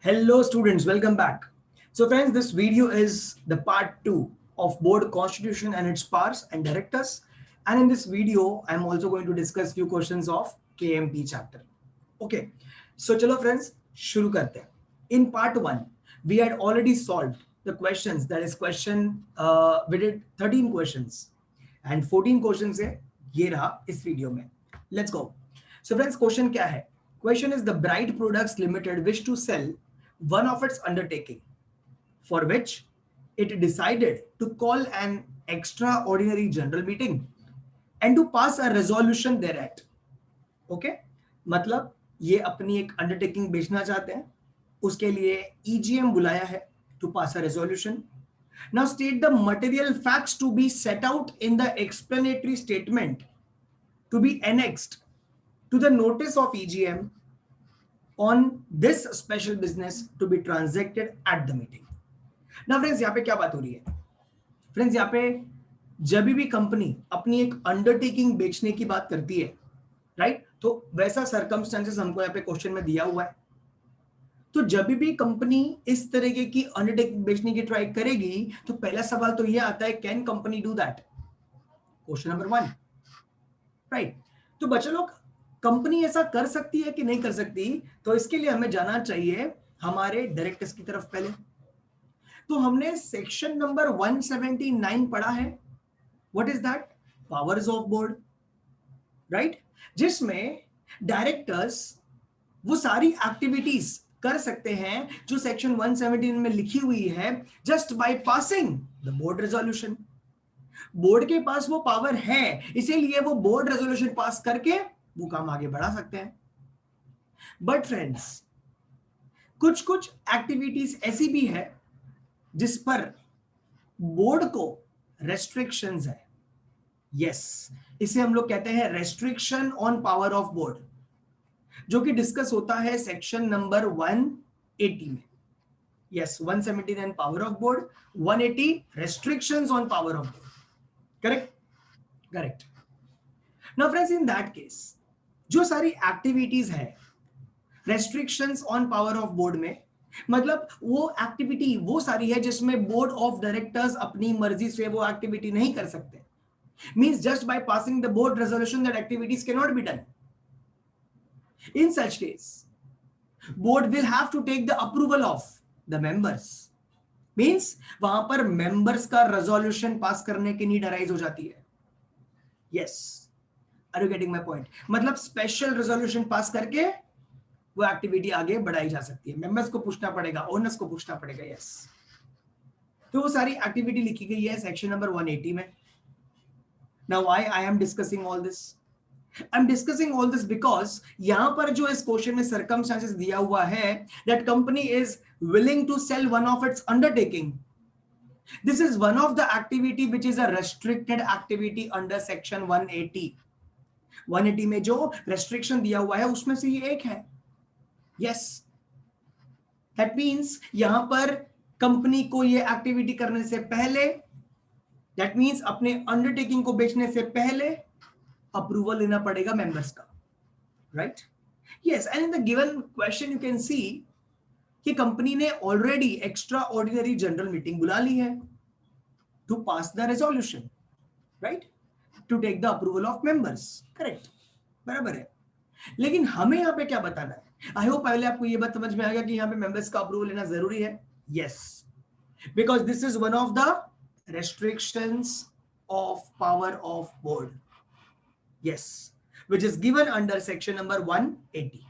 Hello students, welcome back. So friends, this video is the part 2 of board constitution and its powers and directors. And in this video, I'm also going to discuss few questions of KMP chapter. Okay, so chalo friends, shuru karte hain. In part 1, we had already solved the questions, that is we did 13 questions and 14 questions है ये रहा इस video में. Let's go. So friends, question क्या है? Question is the Bright Products Limited wish to sell one of its undertaking, for which it decided to call an extraordinary general meeting and to pass a resolution thereat. Okay? मतलब ये अपनी एक undertaking बेचना चाहते हैं, उसके लिए EGM बुलाया है to pass a resolution. Now state the material facts to be set out in the explanatory statement to be annexed to the notice of EGM on this special business to be transacted at the meeting. Now friends, यहाँ पे क्या बात हो रही है? Friends, यहाँ पे जब भी कंपनी अपनी एक अंडरटेकिंग बेचने की बात करती है, राइट? तो वैसा सर्कमस्टेंसेस हमको यहाँ पे क्वेश्चन में दिया हुआ है. तो जब भी कंपनी इस तरीके की अंडरटेकिंग बेचने की ट्राई करेगी, तो पहला सवाल तो ये आता है, can company do that? Question number 1, right? तो बच्चों लोग, कंपनी ऐसा कर सकती है कि नहीं कर सकती? तो इसके लिए हमें जाना चाहिए हमारे डायरेक्टर्स की तरफ पहले. तो हमने सेक्शन नंबर 179 पढ़ा है. What is that? Powers of board, right? जिसमें डायरेक्टर्स वो सारी एक्टिविटीज कर सकते हैं जो सेक्शन 117 में लिखी हुई है, just by passing the board resolution. Board के पास वो पावर है, इसीलिए वो बोर्ड रेजोल्यूशन पास करके वो काम आगे बढ़ा सकते हैं. बट फ्रेंड्स, कुछ कुछ एक्टिविटीज ऐसी भी है जिस पर बोर्ड को रेस्ट्रिक्शंस है. यस, इसे हम लोग कहते हैं restriction on power of board, जो कि डिस्कस होता है सेक्शन नंबर 180 में. Yes, 179 power of board, 180 restrictions on power of board. Correct? Correct. Now friends, in that case जो सारी एक्टिविटीज है restrictions on power of board में, मतलब वो एक्टिविटी वो सारी है जिसमें बोर्ड ऑफ डायरेक्टर्स अपनी मर्जी से वो एक्टिविटी नहीं कर सकते. Means just by passing the board resolution that activities can not be done. In such case board will have to take the approval of the members. Means वहां पर members का रेजोल्यूशन पास करने की need arise हो जाती है. Yes, are you getting my point? मतलब special resolution pass करके वो एक्टिविटी आगे बढ़ाई जा सकती है. मेंबर्स को पूछना पड़ेगा, ओनर्स को पूछना पड़ेगा. यस, तो वो सारी एक्टिविटी लिखी गई है सेक्शन नंबर 180 में. Now why I am discussing all this? I am discussing all this because यहां पर जो इस क्वेश्चन में सर्कमस्टेंसेस दिया हुआ है, that company is willing to sell one of its undertaking. This is one of the activity which is a restricted activity under section 180. 180 में जो restriction दिया हुआ है उसमें से ये एक है. Yes, that means यहां पर कंपनी को ये एक्टिविटी करने से पहले, that means अपने अंडरटेकिंग को बेचने से पहले अप्रूवल लेना पड़ेगा मेंबर्स का, right? Yes, and in the given question you can see कि कंपनी ने already extraordinary general meeting बुला ली है to pass the resolution, right? To take the approval of members. Correct, बराबर है. लेकिन हमें यहां पे क्या बताना है? आई होप पहले आपको ये बात समझ में आ गया कि यहां पे मेंबर्स का अप्रूवल लेना जरूरी है. Yes, because this is one of the restrictions of power of board. Yes, which is given under section number 180.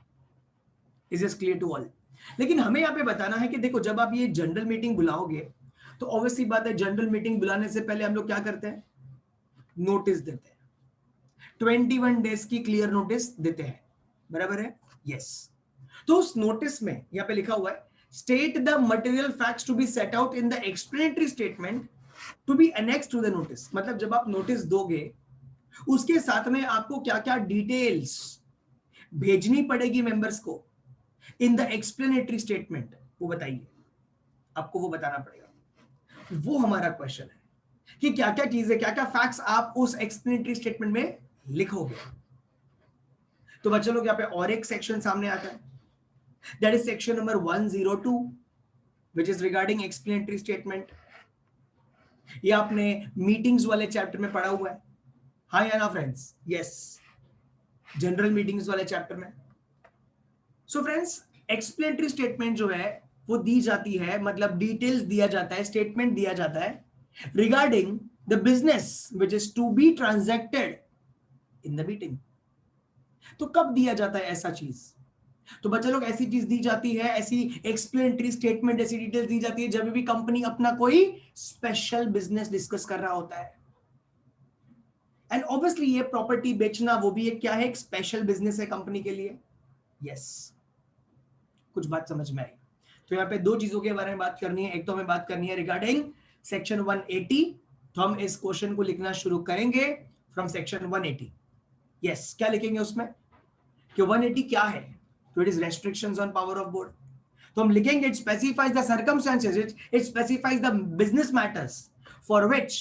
Is this clear to all? लेकिन हमें यहां पे बताना है कि देखो, जब आप ये जनरल मीटिंग बुलाओगे तो ऑब्वियसली बात है, जनरल मीटिंग बुलाने से पहले हम लोग क्या करते हैं? नोटिस देते हैं. 21 डेज की क्लियर नोटिस देते हैं, बराबर है? यस. तो उस नोटिस में यहां पे लिखा हुआ है, state the material facts to be set out in the explanatory statement to be annexed to the notice. मतलब जब आप नोटिस दोगे उसके साथ में आपको क्या क्या डिटेल्स भेजनी पड़ेगी मेंबर्स को इन द एक्सप्लेनेटरी स्टेटमेंट, वो बताइए. आपको वो बताना पड़ेगा. वो हमारा क्वेश्चन है कि क्या क्या चीजें, क्या क्या फैक्ट्स आप उस एक्सप्लेनेटरी स्टेटमेंट में लिखोगे. तो बच्चों लोग, यहाँ पे और एक सेक्शन सामने आता है, That is section number 102, which is regarding explanatory statement. ये आपने मीटिंग्स वाले चैप्टर में पढ़ा हुआ है, हाँ या ना फ्रेंड्स? यस, जनरल मीटिंग्स वाले चैप्टर में. सो फ्रेंड्स, एक्सप्लेनेटरी स्टेटमेंट जो है वो दी जाती है, मतलब डिटेल्स दिया जाता है, स्टेटमेंट दिया जाता है regarding the business which is to be transacted in the meeting. तो कब दिया जाता है ऐसा चीज? तो बच्चा लोग, ऐसी चीज दी जाती है, ऐसी एक्सप्लेनेटरी स्टेटमेंट, ऐसी डिटेल्स दी जाती है जब भी कंपनी अपना कोई स्पेशल बिजनेस डिस्कस कर रहा होता है. एंड ऑब्वियसली ये प्रॉपर्टी बेचना वो भी एक क्या है, एक स्पेशल बिजनेस है कंपनी के लिए. यस, कुछ बात समझ में आई? तो यहाँ पे दो चीजों के बारे में बात करनी है. एक तो हमें बात करनी है रिगार्डिंग सेक्शन 180. तो हम इस क्वेश्चन को लिखना शुरू करेंगे फ्रॉम सेक्शन 180. यस, क्या लिखेंगे उसमें कि 180 क्या है? तो it is restrictions on power of board. तो हम लिखेंगे it specifies the circumstances, it specifies the business matters for which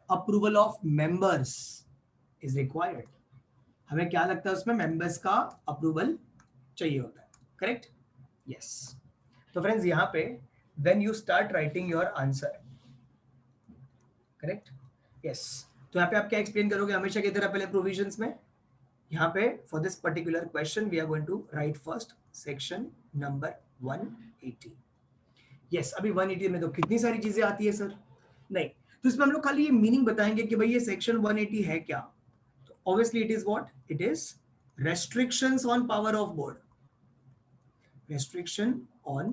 approval of members is required. हमें क्या लगता है उसमें? मेंबर्स का अप्रूवल चाहिए होता है. करेक्ट? यस. तो फ्रेंड्स, यहां पे when you start writing your answer, correct? Yes. तो यहाँ पे आप क्या एक्सप्लेन करोगे? हमेशा की तरह पहले प्रोविजंस में यहाँ पे for this particular question we are going to write first section number 180. Yes, अभी 180 में तो कितनी सारी चीजें आती है सर. नहीं, तो इसमें हम लोग खाली ये मीनिंग बताएंगे कि भाई ये सेक्शन 180 है क्या. तो obviously it is what? It is restrictions on power of board. Restriction on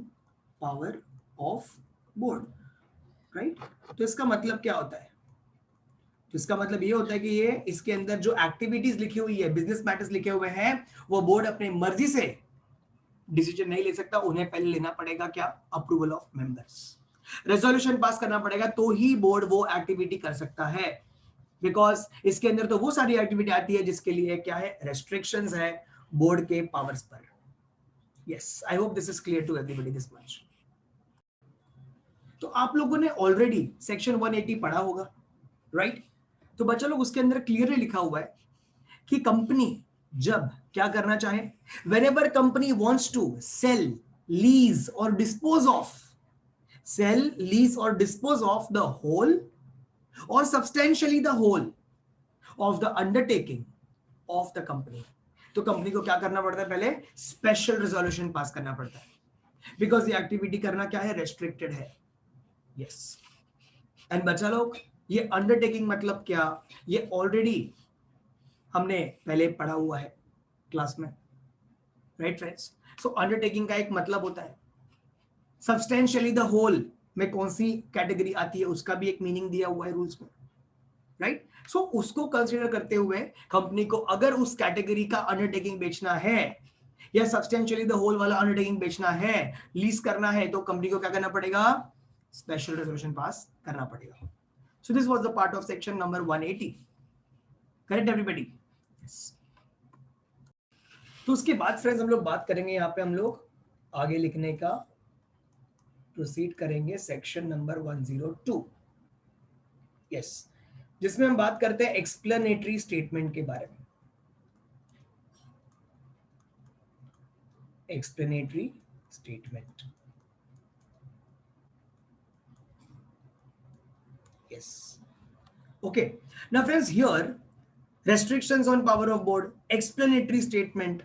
power of board, right? तो इसका मतलब क्या होता है? तो इसका मतलब ये होता है कि ये इसके अंदर जो एक्टिविटीज लिखी हुई है, बिजनेस मैटर्स लिखे हुए हैं, वो बोर्ड अपने मर्जी से डिसीजन नहीं ले सकता. उन्हें पहले लेना पड़ेगा क्या? Approval of members. Resolution pass करना पड़ेगा तो ही बोर्ड वो एक्टिविटी कर सकता है. बिकॉज इसके अंदर तो वो सारी एक्टिविटी आती है जिसके लिए क्या है? रेस्ट्रिक्शंस है बोर्ड के पावर्स पर. Yes, I hope this is clear to everybody this much. तो आप लोगों ने ऑलरेडी सेक्शन 180 पढ़ा होगा, राइट? तो बच्चा लोग, उसके अंदर क्लियरली लिखा हुआ है कि कंपनी जब क्या करना चाहे, whenever company wants to sell, lease और डिस्पोज ऑफ, सेल, लीज और डिस्पोज ऑफ द होल और substantially the whole of the undertaking of the company, तो कंपनी को क्या करना पड़ता है? पहले स्पेशल रेजोल्यूशन पास करना पड़ता है. बिकॉज ये एक्टिविटी करना क्या है? रेस्ट्रिक्टेड है. यस. एंड बच्चा लोग, ये अंडरटेकिंग मतलब क्या? ये ऑलरेडी हमने पहले पढ़ा हुआ है क्लास में, राइट फ्रेंड्स? सो अंडरटेकिंग का एक मतलब होता है. सब्सटेंशियली द होल में कौन सी कैटेगरी आती है उसका भी एक मीनिंग दिया हुआ है रूल्स में, राइट? सो उसको कंसीडर करते हुए कंपनी को अगर उस कैटेगरी का अंडरटेकिंग बेचना है या सब्सटेंशियली द होल वाला अंडरटेकिंग बेचना है, लीज करना है, तो कंपनी को क्या करना पड़ेगा? स्पेशल रेजोल्यूशन पास करना पड़ेगा. So this was the part of section number 180. Correct everybody? Yes. तो उसके बाद फ्रेंड्स हम लोग बात करेंगे, यहाँ पे हम लोग आगे लिखने का प्रोसीड करेंगे सेक्शन नंबर 102. यस, जिसमें हम बात करते हैं एक्सप्लेनेटरी स्टेटमेंट के बारे में. Explanatory statement. Yes. Okay. Now, friends, here restrictions on power of board, explanatory statement.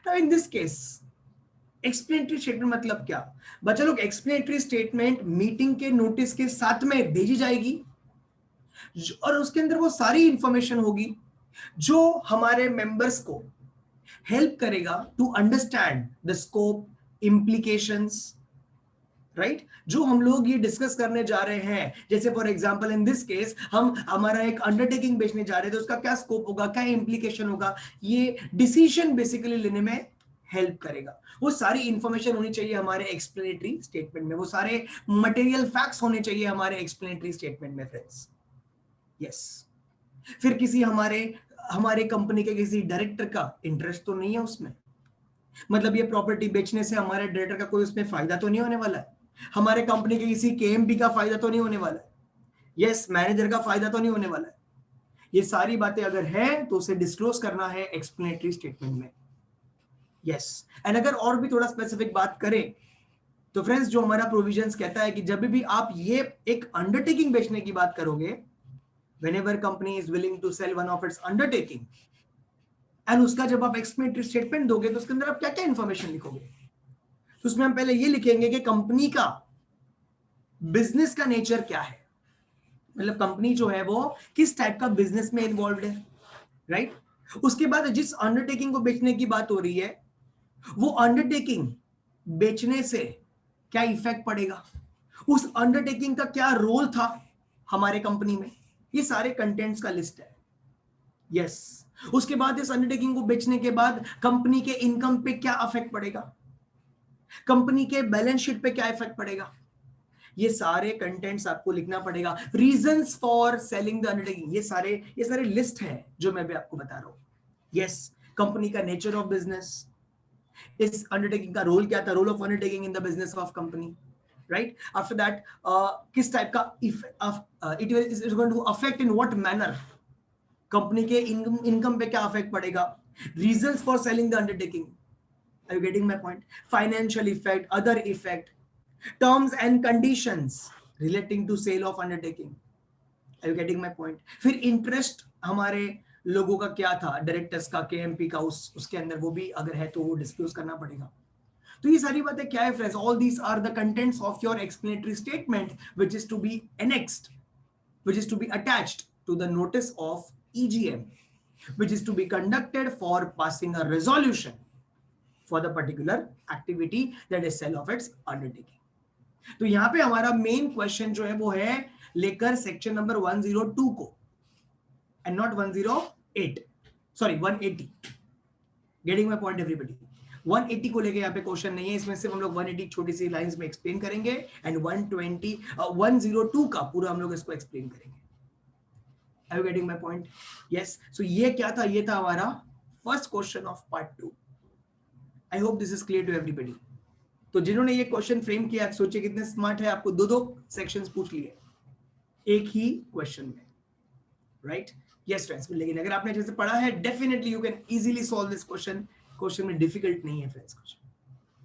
Now, in this case, explanatory statement मतलब क्या? बच्चा लोग, explanatory statement मीटिंग के नोटिस के साथ में भेजी जाएगी और उसके अंदर वो सारी इंफॉर्मेशन होगी जो हमारे मेंबर्स को हेल्प करेगा to understand the scope, implications, right? जो हम लोग ये डिस्कस करने जा रहे हैं, जैसे for example in this case हम हमारा एक अंडरटेकिंग बेचने जा रहे हैं, तो उसका क्या स्कोप होगा, क्या इंप्लीकेशन होगा, ये डिसीजन बेसिकली लेने में हेल्प करेगा. वो सारी इंफॉर्मेशन होनी चाहिए हमारे एक्सप्लेनेटरी स्टेटमेंट में, वो सारे मटेरियल फैक्ट्स होने चाहिए हमारे एक्सप्लेनेटरी स्टेटमेंट में फ्रेंड्स. यस. फिर किसी हमारे कंपनी के किसी डायरेक्टर का इंटरेस्ट तो नहीं है उसमें, मतलब ये प्रॉपर्टी बेचने से हमारे डायरेक्टर का कोई उसमें फायदा तो नहीं होने वाला है, हमारे कंपनी के किसी केएमपी का फायदा तो नहीं होने वाला है, यस, मैनेजर का फायदा तो नहीं होने वाला है. ये सारी बातें अगर हैं तो उसे डिस्क्लोज करना है एक्सप्लेनेटरी स्टेटमेंट में. यस। एंड अगर और भी थोड़ा स्पेसिफिक बात करें तो फ्रेंड्स जो हमारा प्रोविजंस कहता है कि जब भी आप ये एक अंडरटेकिंग बेचने की बात करोगे, whenever company is willing to sell one of its undertaking, and उसका जब आप एक्सप्लेनेटरी स्टेटमेंट दोगे तो उसके अंदर आप क्या क्या इंफॉर्मेशन लिखोगे? तो उसमें हम पहले ये लिखेंगे कि कंपनी का बिजनेस का नेचर क्या है, मतलब कंपनी जो है वो किस टाइप का बिजनेस में इन्वॉल्व है, राइट? उसके बाद जिस अंडरटेकिंग को बेचने की बात हो रही है, वो अंडरटेकिंग बेचने से क्या इफेक्ट पड़ेगा, उस अंडरटेकिंग का क्या रोल था हमारे कंपनी में, ये सारे कंटेंट्स का लिस्ट है। यस। उसके बाद इस अंडरटेकिंग को बेचने के बाद कंपनी के इनकम पे क्या इफेक्ट पड़ेगा, कंपनी के बैलेंस शीट पे क्या इफेक्ट पड़ेगा, ये सारे कंटेंट्स आपको लिखना पड़ेगा। Reasons for selling the undertaking, ये सारे लिस्ट है जो मैं भी आपको बता रहा हूं। यस, कंपनी का नेचर ऑफ बिजनेस, इस अंडरटेकिंग का रोल क्या था, role of undertaking in the business of company, right? After that किस टाइप का it is going to affect in what manner, company के इनकम पे क्या अफेक्ट पड़ेगा, reasons for selling the undertaking, are you getting my point? Financial effect, other effect, terms and conditions relating to sale of undertaking, are you getting my point? फिर interest हमारे लोगों का क्या था, डायरेक्टर्स का, केएमपी का, उसके अंदर वो भी अगर है तो वो डिस्क्लोज करना पड़ेगा। तो ये सारी बातें क्या है friends? All these are the contents of your explanatory statement which is to be annexed, which is to be attached to the notice of EGM, which is to be conducted for passing a resolution for the particular activity that is sale of its undertaking. तो यहां पे हमारा main question जो है वो है लेकर section number 102 को, and not 108, sorry 180। Getting my point everybody? 180 को लेके यहाँ पे क्वेश्चन नहीं है, इसमें सिर्फ हम लोग 180 छोटी सी लाइंस में एक्सप्लेन करेंगे, एंड 102 का पूरा हम लोग इसको एक्सप्लेन करेंगे। Are you getting my point? Yes. So ये क्या था? ये था हमारा first question of part 2। I hope this is clear to everybody. तो जिन्होंने ये क्वेश्चन फ्रेम किया, सोचिए कितने स्मार्ट है, आपको दो दो सेक्शंस पूछ लिए एक ही क्वेश्चन में, राइट? यस फ्रेंड्स, लेकिन अगर आपने अच्छे से पढ़ा है, definitely you can easily solve this question. Question में डिफिकल्ट नहीं है friends question,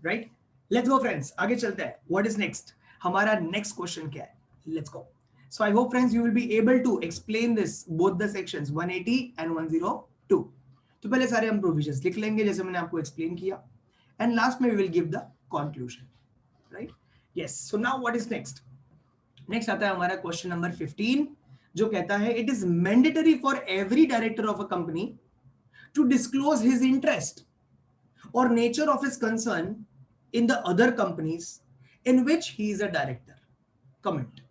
right? Let's go friends, आगे चलते हैं। What is next? हमारा नेक्स्ट क्वेश्चन क्या है? Let's go. So I hope friends you will be able to explain this both the sections 180 and 102. तो पहले सारे हम प्रोविजंस लिख लेंगे जैसे मैंने आपको एक्सप्लेन किया, एंड लास्ट में we will give the conclusion, right? Yes. So now what is next? Next आता है हमारा क्वेश्चन नंबर 15 जो कहता है it is mandatory for every director of a company to disclose his interest और nature of his concern in the other companies in which he is a director. Comment.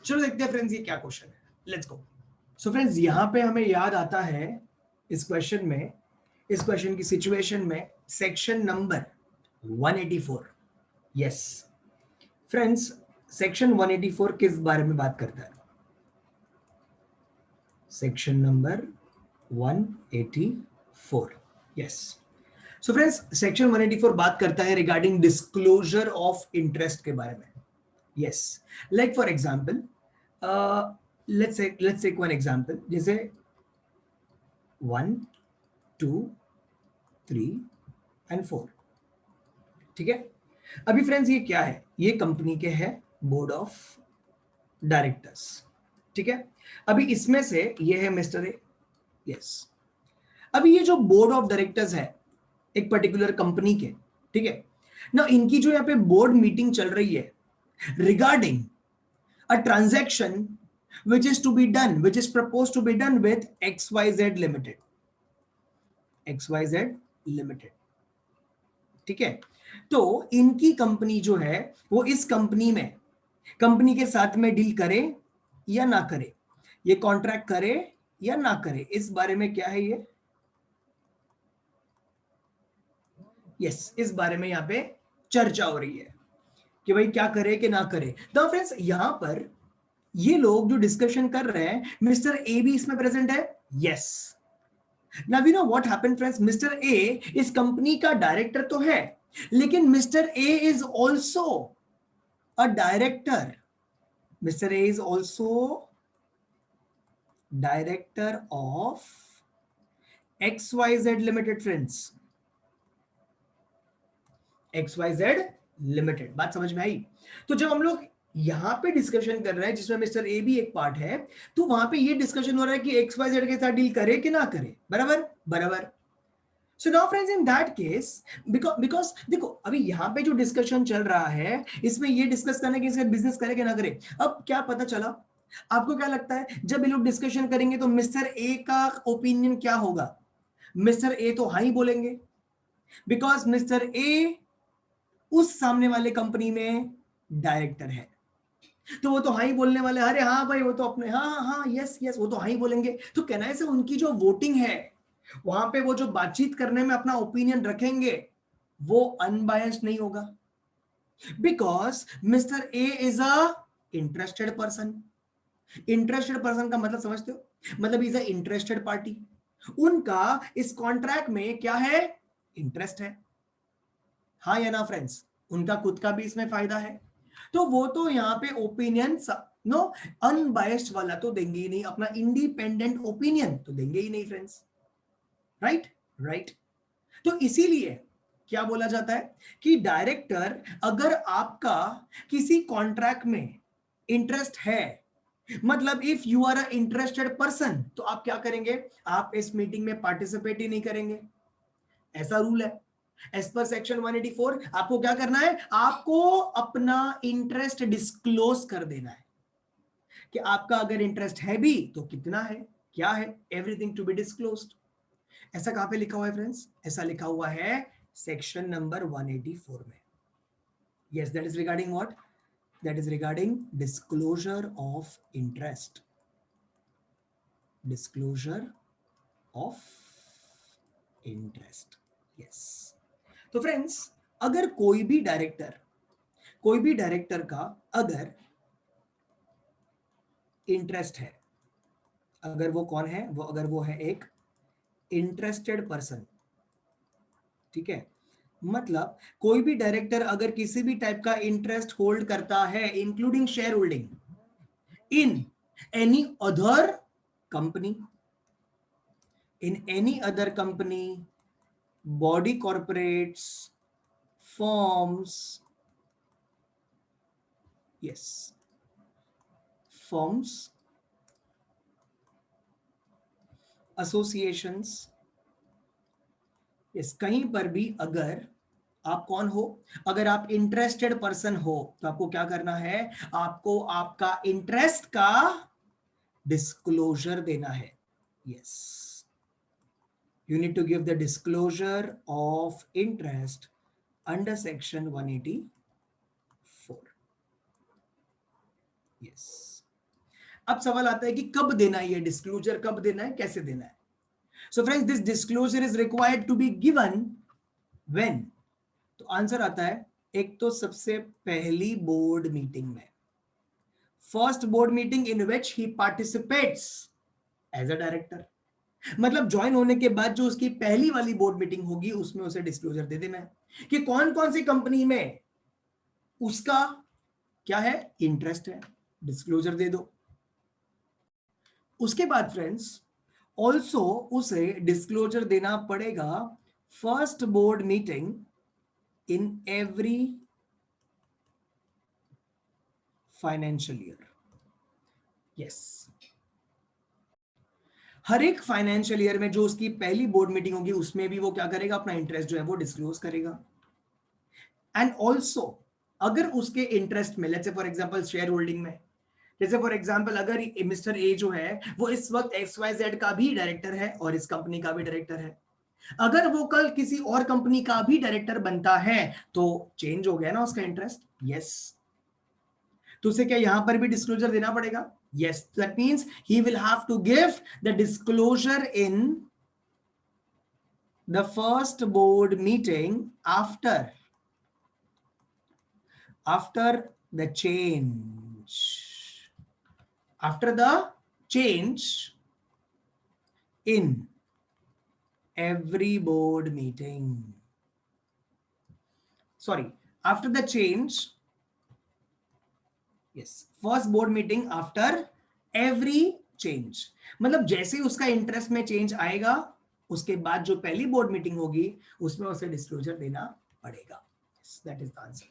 चलो देखते हैं फ्रेंड्स ये क्या question है। Let's go. सो फ्रेंड्स यहां पे हमें याद आता है इस क्वेश्चन में, इस क्वेश्चन की सिचुएशन में section number 184। Yes friends, section 184 किस बारे में बात करता है? Section number 184। Yes. So friends section 184 बात करता है रिगार्डिंग डिस्क्लोजर ऑफ इंटरेस्ट के बारे में। Yes, like for example, let's take one example, जैसे 1, 2, 3 and 4, ठीक है? अभी फ्रेंड्स ये क्या है? ये कंपनी के है बोर्ड ऑफ डायरेक्टर्स, ठीक है? अभी इसमें से ये है मिस्टर ए। यस। अभी ये जो बोर्ड ऑफ डायरेक्टर्स है एक पर्टिकुलर कंपनी के, ठीक है ना, इनकी जो यहाँ पे बोर्ड मीटिंग चल रही है regarding a transaction which is to be done, which is proposed to be done with XYZ Limited, XYZ Limited, ठीक है? तो इनकी कंपनी जो है वो इस कंपनी में, कंपनी के साथ में डील करे या ना करे, ये कॉन्ट्रैक्ट करे या ना करे, इस बारे में क्या है ये? यस, इस बारे में यहां पे चर्चा हो रही है कि भाई क्या करे कि ना करे। तो फ्रेंड्स यहां पर ये लोग जो डिस्कशन कर रहे हैं, मिस्टर ए भी इसमें प्रेजेंट है। Yes. Now you know what happened friends, mister A इस कंपनी का डायरेक्टर तो है, लेकिन mister A is also a director. Mister A is also director of XYZ limited friends. XYZ limited. बात समझ में आई? तो जब हम लोग यहां पे डिस्कशन कर रहे हैं जिसमें मिस्टर ए भी एक पार्ट है, तो वहां पे ये डिस्कशन हो रहा है कि XYZ के साथ डील करे कि ना करे, बराबर बराबर। So now friends in that case, because देखो अभी यहाँ पे जो डिस्कशन चल रहा है इसमें ये डिस्कस करना कि इसका बिजनेस करे कि ना करे। अब क्या पता चला, आपको क्या लगता है जब ये लोग डिस्कशन करेंगे तो मिस्टर ए का ओपिनियन क्या होगा? मिस्टर ए तो हाँ ही बोलेंगे, बिकॉज मिस्टर ए उस सामने वाले कंपनी में डायरेक्टर है, तो वो तो हाँ ही बोलने वाले, अरे हाँ भाई वो तो अपने हाँ हाँ हाँ यस यस, वो तो हाँ ही बोलेंगे। तो कहना है उनकी जो वोटिंग है वहां पे वो जो बातचीत करने में अपना ओपिनियन रखेंगे वो अनबायस्ड नहीं होगा, because mister A is a interested person. Interested person का मतलब समझते हो? मतलब इज अ इंटरेस्टेड पार्टी। उनका इस कॉन्ट्रैक्ट में क्या है? इंटरेस्ट है, हाँ या ना फ्रेंड्स? उनका खुद का भी इसमें फायदा है, तो वो तो यहाँ पे ओपिनियन नो अनबायस्ड वाला तो देंगे ही नहीं, अपना इंडिपेंडेंट ओपिनियन तो देंगे ही नहीं फ्रेंड्स, राइट राइट। तो इसीलिए क्या बोला जाता है कि डायरेक्टर, अगर आपका किसी कॉन्ट्रैक्ट में इंटरेस्ट है, मतलब if you are a interested person, तो आप क्या करेंगे? आप इस मीटिंग में पार्टिसिपेट ही नहीं करेंगे, ऐसा रूल है। एज पर सेक्शन 184 आपको क्या करना है? आपको अपना इंटरेस्ट डिस्क्लोज कर देना है कि आपका अगर इंटरेस्ट है भी तो कितना है, क्या है, एवरीथिंग टू बी डिस्क्लोज्ड। ऐसा कहां पे लिखा हुआ है फ्रेंड्स? ऐसा लिखा हुआ है सेक्शन नंबर 184 में। Yes, that is regarding what? That is regarding disclosure of interest, disclosure of interest. Yes. तो फ्रेंड्स, अगर कोई भी डायरेक्टर का अगर इंटरेस्ट है, अगर वो कौन है, वो अगर वो है एक इंटरेस्टेड पर्सन, ठीक है, मतलब कोई भी डायरेक्टर अगर किसी भी टाइप का इंटरेस्ट होल्ड करता है including share holding in any other company, body corporates, firms, yes, firms, associations, yes, कहीं पर भी अगर आप कौन हो, अगर आप इंटरेस्टेड पर्सन हो, तो आपको क्या करना है? आपको आपका इंटरेस्ट का डिस्क्लोजर देना है। Yes, you need to give the disclosure of interest under section 184. yes, अब सवाल आता है कि कब देना है ये डिस्क्लोजर, कब देना है, कैसे देना है? So friends, this disclosure is required to be given when, तो आंसर आता है एक तो सबसे पहली बोर्ड मीटिंग में, first board meeting in which he participates as a director, मतलब ज्वाइन होने के बाद जो उसकी पहली वाली बोर्ड मीटिंग होगी उसमें उसे डिस्क्लोजर दे देना है कि कौन कौन सी कंपनी में उसका क्या है, इंटरेस्ट है, डिस्क्लोजर दे दो। उसके बाद फ्रेंड्स ऑल्सो उसे डिस्क्लोजर देना पड़ेगा first board meeting in every financial year. Yes, हर एक फाइनेंशियल ईयर में जो उसकी पहली बोर्ड मीटिंग होगी उसमें भी वो क्या करेगा? अपना इंटरेस्ट जो है वो डिस्क्लोज करेगा। एंड ऑल्सो अगर उसके इंटरेस्ट में, let's say for example share holding में, जैसे फॉर एग्जांपल अगर मिस्टर ए जो है वो इस वक्त XYZ का भी डायरेक्टर है और इस कंपनी का भी डायरेक्टर है, अगर वो कल किसी और कंपनी का भी डायरेक्टर बनता है तो चेंज हो गया ना उसका इंटरेस्ट। यस, तो उसे क्या यहां पर भी डिस्क्लोजर देना पड़ेगा? Yes, that means he will have to give the disclosure in the first board meeting after the change, after the change in every board meeting, sorry, after the change, yes, first board meeting after every change, मतलब जैसे उसका interest में change आएगा उसके बाद जो पहली board meeting होगी उसमें उसे डिस्क्लोजर देना पड़ेगा। That is the answer.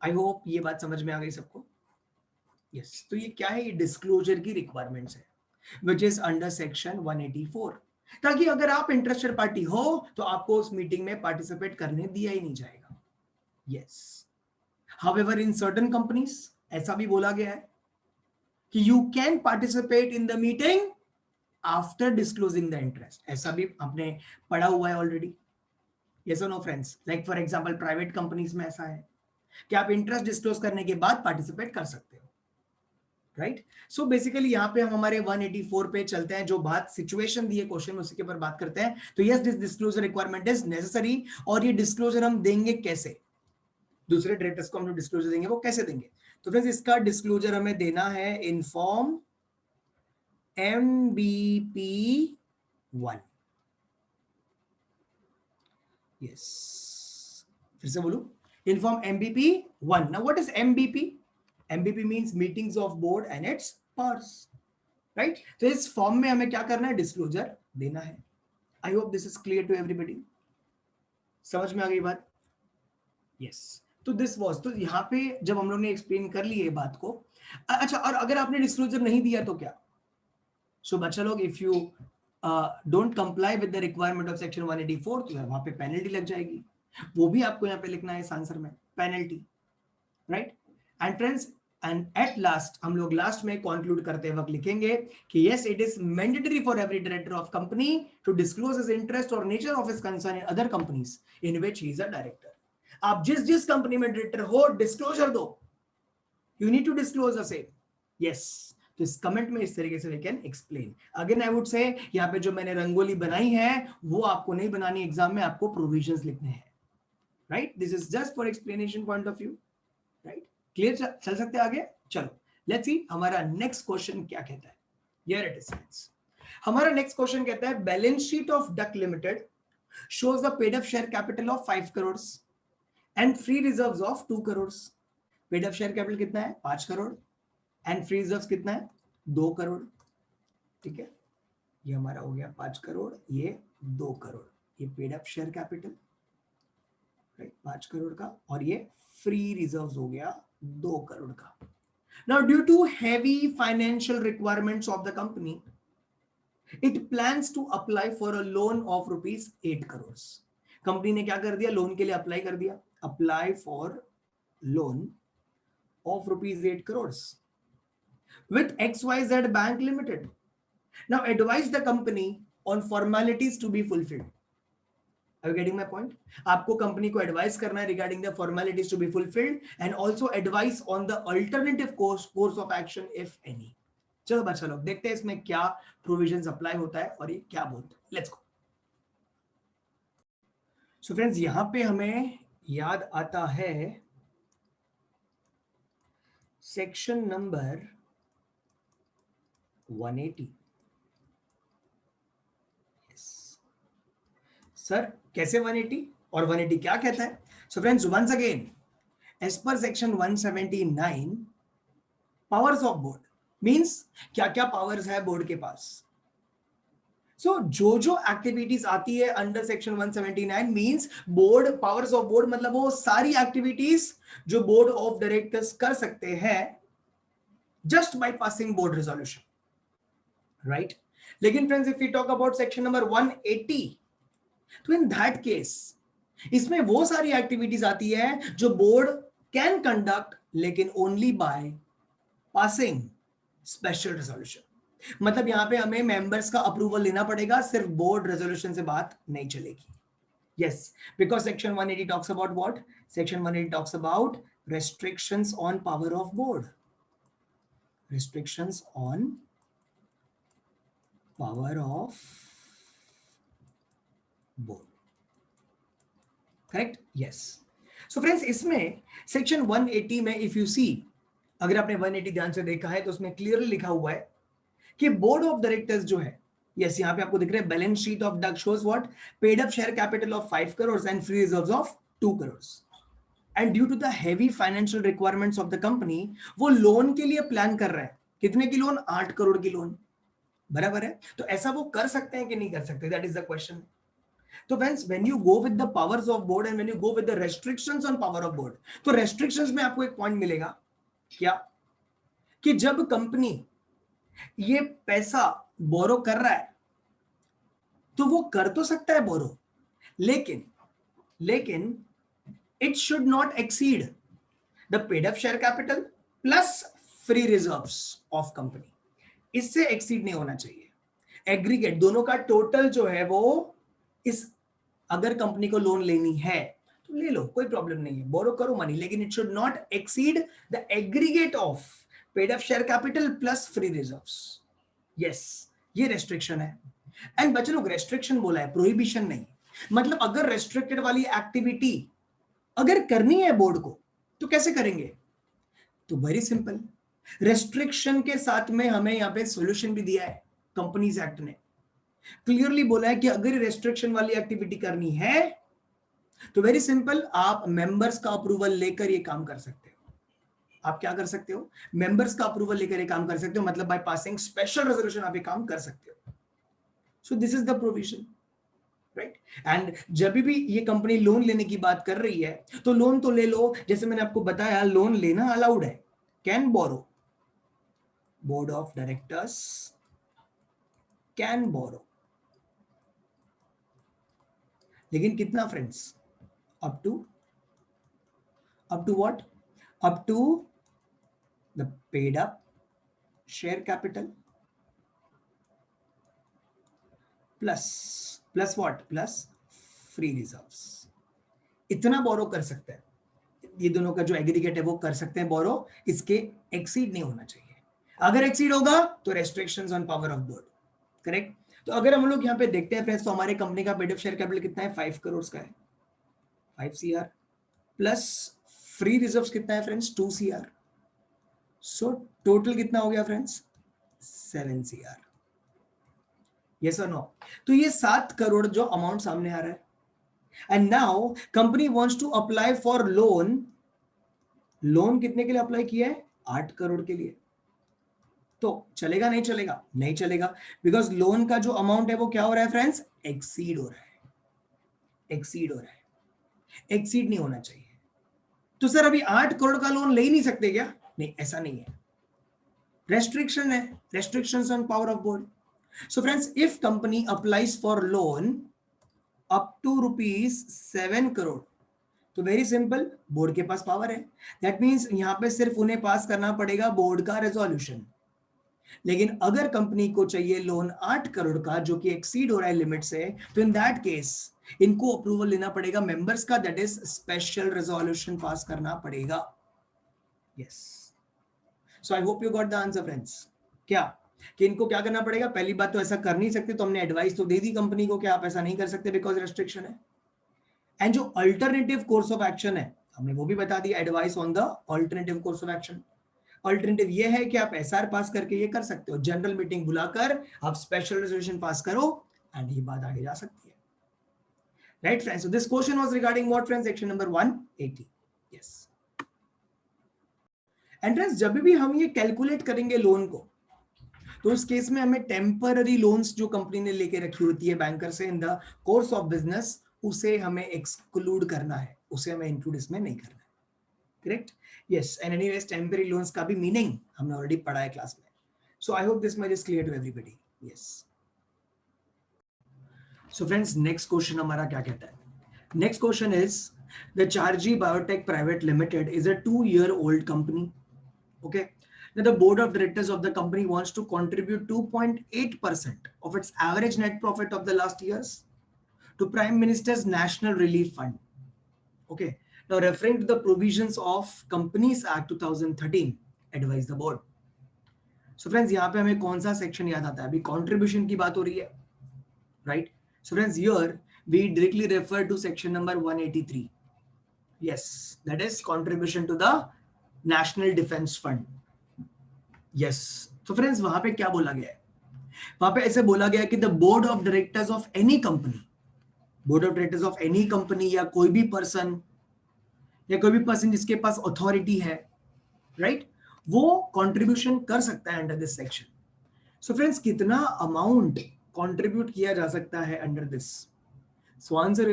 I hope ये बात समझ में आ गई सबको। यस, तो ये क्या है, ये डिस्क्लोजर की रिक्वायरमेंट्स है विच इज अंडर सेक्शन 184, ताकि अगर आप इंटरेस्टेड पार्टी हो तो आपको उस मीटिंग में पार्टिसिपेट करने दिया ही नहीं जाएगा। Yes, however in certain companies ऐसा भी बोला गया है कि you can participate in the meeting after disclosing the interest. ऐसा भी आपने पढ़ा हुआ है ऑलरेडी। यस और no friends? Like for example private companies में ऐसा है कि आप इंटरेस्ट डिस्क्लोज करने के बाद पार्टिसिपेट कर सकते हो, राइट? सो बेसिकली यहाँ पे हम हमारे 184 पे चलते हैं, जो बात सिचुएशन दी है क्वेश्चन में उसी के ऊपर बात करते हैं। तो yes, this disclosure requirement is necessary. और ये डिस्क्लोजर हम देंगे कैसे, दूसरे डायरेक्टर्स को हम जो डिस्क्लोजर देंगे वो कैसे देंगे? तो फ्रेंड्स, इसका डिस्क्लोजर हमें देना है इन फॉर्म MBP1। यस, फिर से बोलूं, in form MBP1। Now what is MBP? MBP means meetings of board and its powers, right? तो इस फॉर्म में हमें क्या करना है, डिस्क्लोजर देना है। I hope this is clear to everybody. समझ में आ गई बात? यस, तो दिस वाज, तो यहाँ पे जब हम लोग ने एक्सप्लेन कर ली है बात को, अच्छा, और अगर आपने डिस्क्लोजर नहीं दिया तो क्या? सो बच्चा लोग, if you don't comply with the requirement of section 184, तो वहां पे पेनल्टी लग जाएगी। वो भी आपको यहाँ पे लिखना है इस आंसर में, penalty, right? And friends, and at last, हम लोग लास्ट में कंक्लूड करते वक्त लिखेंगे कि yes, it is mandatory for every director of company to disclose his interest और nature of his concern in other companies in which he is a director. आप जिस जिस कंपनी में डायरेक्टर हो, डिस्क्लोजर दो, you need to disclose the same. Yes, तो इस comment में इस तरीके से we can explain. Again I would say, यहाँ पे जो मैंने रंगोली बनाई है वो आपको नहीं बनानी, एग्जाम में आपको प्रोविजंस लिखने हैं, right? This is just for explanation point of view, right? Clear? चल सकते हैं आगे? चलो, लेट्स सी हमारा नेक्स्ट क्वेश्चन क्या कहता है। Here it is. हमारा नेक्स्ट क्वेश्चन कहता है, balance sheet of duck limited shows the paid up share capital of 5 crores and free reserves of 2 crores। paid up share capital कितना है? 5 crore. and free reserves कितना है? 2 करोड़। ठीक है, ये हमारा हो गया 5 करोड़, ये 2 करोड़, ये paid up share capital, right, 5 crore का, और ये फ्री रिजर्व्स हो गया 2 करोड़ का। Now, due to heavy financial requirements of the company, it plans to apply for a loan of rupees 8 crores। Company ने क्या कर दिया, लोन के लिए अप्लाई कर दिया, apply for loan of rupees 8 crores with XYZ Bank Limited। Now, advise the company on formalities to be fulfilled। Are you getting my point? आपको company को एडवाइस करना है regarding the formalities to be fulfilled and also advice on the alternative course of action if any. चलो बच्चा लोग, देखते हैं इसमें क्या प्रोविजंस अप्लाई होता है और ये क्या बोलते हैं। Let's go. सो फ्रेंड्स, यहां पे हमें याद आता है सेक्शन नंबर 180। सर कैसे 180 और 180 क्या कहता है? So friends, once again, as per section 179, powers of board means क्या क्या पावर्स है बोर्ड के पास। सो जो एक्टिविटीज आती है under section 179 means board, powers of board मतलब वो सारी एक्टिविटीज जो बोर्ड ऑफ डायरेक्टर्स कर सकते हैं just by passing board resolution, right? लेकिन friends, if we talk about section number 180, तो इन दैट केस इसमें वो सारी एक्टिविटीज आती है जो बोर्ड कैन कंडक्ट लेकिन only by passing special resolution. मतलब यहां पे हमें मेंबर्स का अप्रूवल लेना पड़ेगा, सिर्फ बोर्ड रेजोल्यूशन से बात नहीं चलेगी। Yes, because section 180 talks about what? Section 180 talks about restrictions on power of board, restrictions on power of board, correct? Yes. So friends, इसमें सेक्शन 180 में इफ यू सी, अगर आपने 180 ध्यान से देखा है तो उसमें क्लियरली लिखा हुआ है कि बोर्ड ऑफ डायरेक्टर्स जो है, यस, यहां पे आपको दिख रहा है balance sheet of Duck shows what? Paid up share capital of 5 crores and free reserves of 2 crores। And due to the heavy financial requirements of the company, वो loan के लिए प्लान कर रहा है। कितने की लोन? 8 करोड़ की लोन, बराबर है? तो ऐसा वो कर सकते हैं कि नहीं कर सकते? That is the question. तो friends when you go with the powers of board and when you go with the restrictions on power of board, तो रेस्ट्रिक्शंस में आपको एक पॉइंट मिलेगा क्या, कि जब कंपनी ये पैसा बोरो कर रहा है तो वो कर तो सकता है बोरो, लेकिन लेकिन it should not exceed the paid up share capital plus free reserves of company, इससे एक्सीड नहीं होना चाहिए। एग्रीगेट दोनों का टोटल जो है वो इस, अगर कंपनी को लोन लेनी है तो ले लो, कोई प्रॉब्लम नहीं है, बोरो करो मनी, लेकिन it should not exceed the aggregate of paid up share capital plus free reserves. Yes, ये रेस्ट्रिक्शन है। एंड बच्चे लोग रेस्ट्रिक्शन बोला है, प्रोहिबिशन नहीं। मतलब अगर रेस्ट्रिक्टेड वाली एक्टिविटी अगर करनी है बोर्ड को तो कैसे करेंगे, तो वेरी सिंपल, रेस्ट्रिक्शन के साथ में हमें यहां पे सॉल्यूशन भी दिया है। कंपनीज एक्ट ने क्लियरली बोला है कि अगर रेस्ट्रिक्शन वाली एक्टिविटी करनी है तो वेरी सिंपल, आप मेंबर्स का अप्रूवल लेकर ये काम कर सकते हो। आप क्या कर सकते हो, मेंबर्स का अप्रूवल लेकर ये काम कर सकते हो, मतलब बाय पासिंग स्पेशल रेजोल्यूशन आप ये काम कर सकते हो। सो this is the provision, right. And जब भी ये कंपनी लोन लेने की बात कर रही है तो लोन तो ले लो, जैसे मैंने आपको बताया लोन लेना अलाउड है, can borrow, board of directors can borrow, लेकिन कितना friends, up to what, up to the paid up share capital plus what, plus free reserves, इतना बोरो कर सकते हैं। ये दोनों का जो एग्रीगेट है वो कर सकते हैं बोरो, इसके एक्सीड नहीं होना चाहिए। अगर एक्सीड होगा तो restrictions on power of board, correct. तो अगर हम लोग यहाँ पे देखते हैं फ्रेंड्स, तो हमारे कंपनी का पेड अप शेयर कैपिटल कितना है, 5 करोड़ का है, 5 CR, प्लस फ्री रिजर्व्स कितना है फ्रेंड्स, 2 CR। सो टोटल कितना हो गया फ्रेंड्स, 7 CR। यस और नो, तो ये 7 करोड़ जो अमाउंट सामने आ रहा है। And now company wants to apply for loan, loan कितने के लिए अप्लाई किया है, 8 करोड़ के लिए। तो चलेगा नहीं चलेगा, नहीं चलेगा, बिकॉज लोन का जो अमाउंट है वो क्या हो रहा है फ्रेंड्स, एक्सीड हो रहा है, एक्सीड हो रहा है, एक्सीड नहीं होना चाहिए। तो सर अभी 8 करोड़ का लोन ले ही नहीं सकते क्या, नहीं ऐसा नहीं है, रेस्ट्रिक्शन है, restrictions on power of board. So friends, if company applies for loan up to ₹7 crore, तो वेरी सिंपल, बोर्ड के पास पावर है, दैट मींस यहां पे सिर्फ उन्हें पास करना पड़ेगा बोर्ड का रेजोल्यूशन। लेकिन अगर कंपनी को चाहिए लोन 8 करोड़ का जो कि एक्सीड हो रहा है लिमिट से, तो इन दैट केस इनको अप्रूवल लेना पड़ेगा मेंबर्स का, दैट इज स्पेशल रेजोल्यूशन पास करना पड़ेगा। Yes, so I hope you got the answer friends. क्या कि इनको क्या करना पड़ेगा, पहली बात तो ऐसा कर नहीं सकते, तो हमने एडवाइस तो दे दी कंपनी को कि आप ऐसा नहीं कर सकते बिकॉज रेस्ट्रिक्शन है। एंड जो अल्टरनेटिव कोर्स ऑफ एक्शन है हमने वो भी बता दिया, advice on the alternative course of action. Alternative ये है कि आप एसआर पास करके ये कर सकते हो, जनरल मीटिंग बुलाकर आप स्पेशल रेजोल्यूशन पास करो एंड ये बात आगे जा सकती है, right friends. So this question was regarding what friends, section number 180। Yes, and friends जब भी हम ये कैलकुलेट करेंगे लोन को, तो उस केस में हमें टेम्पररी लोन्स जो कंपनी ने लेके रखी होती है बैंकर से in the course of business, उसे हमें एक्सक्लूड करना है, उसे हमें इंक्लूड इसमें नहीं करना है, correct. Yes, and anyways temporary loans का भी मीनिंग हमने ऑलरेडी पढ़ा है क्लास में। So I hope this much is clear to everybody. Yes, so friends next question हमारा क्या कहता है, next question is the Charji biotech private limited is a 2-year-old company, okay, that the board of directors of the company wants to contribute 2.8% of its average net profit of the last years to Prime Minister's National Relief Fund. Okay, now referring to the provisions of Companies Act 2013, advise the board. So friends, यहाँ पे हमें कौन सा section याद आता है, अभी contribution की बात हो रही है, right? So friends, here we directly refer to section number 183. Yes, that is contribution to the National Defense Fund. Yes, तो फ्रेंड्स वहां पे क्या बोला गया है, वहां पे ऐसे बोला गया कि the board of directors of any company, board of directors of any company या कोई भी पर्सन जिसके पास अथॉरिटी है, राइट, वो कंट्रीब्यूशन कर सकता है under this section. So friends कितना अमाउंट कंट्रीब्यूट किया जा सकता है अंडर दिस सो आंसर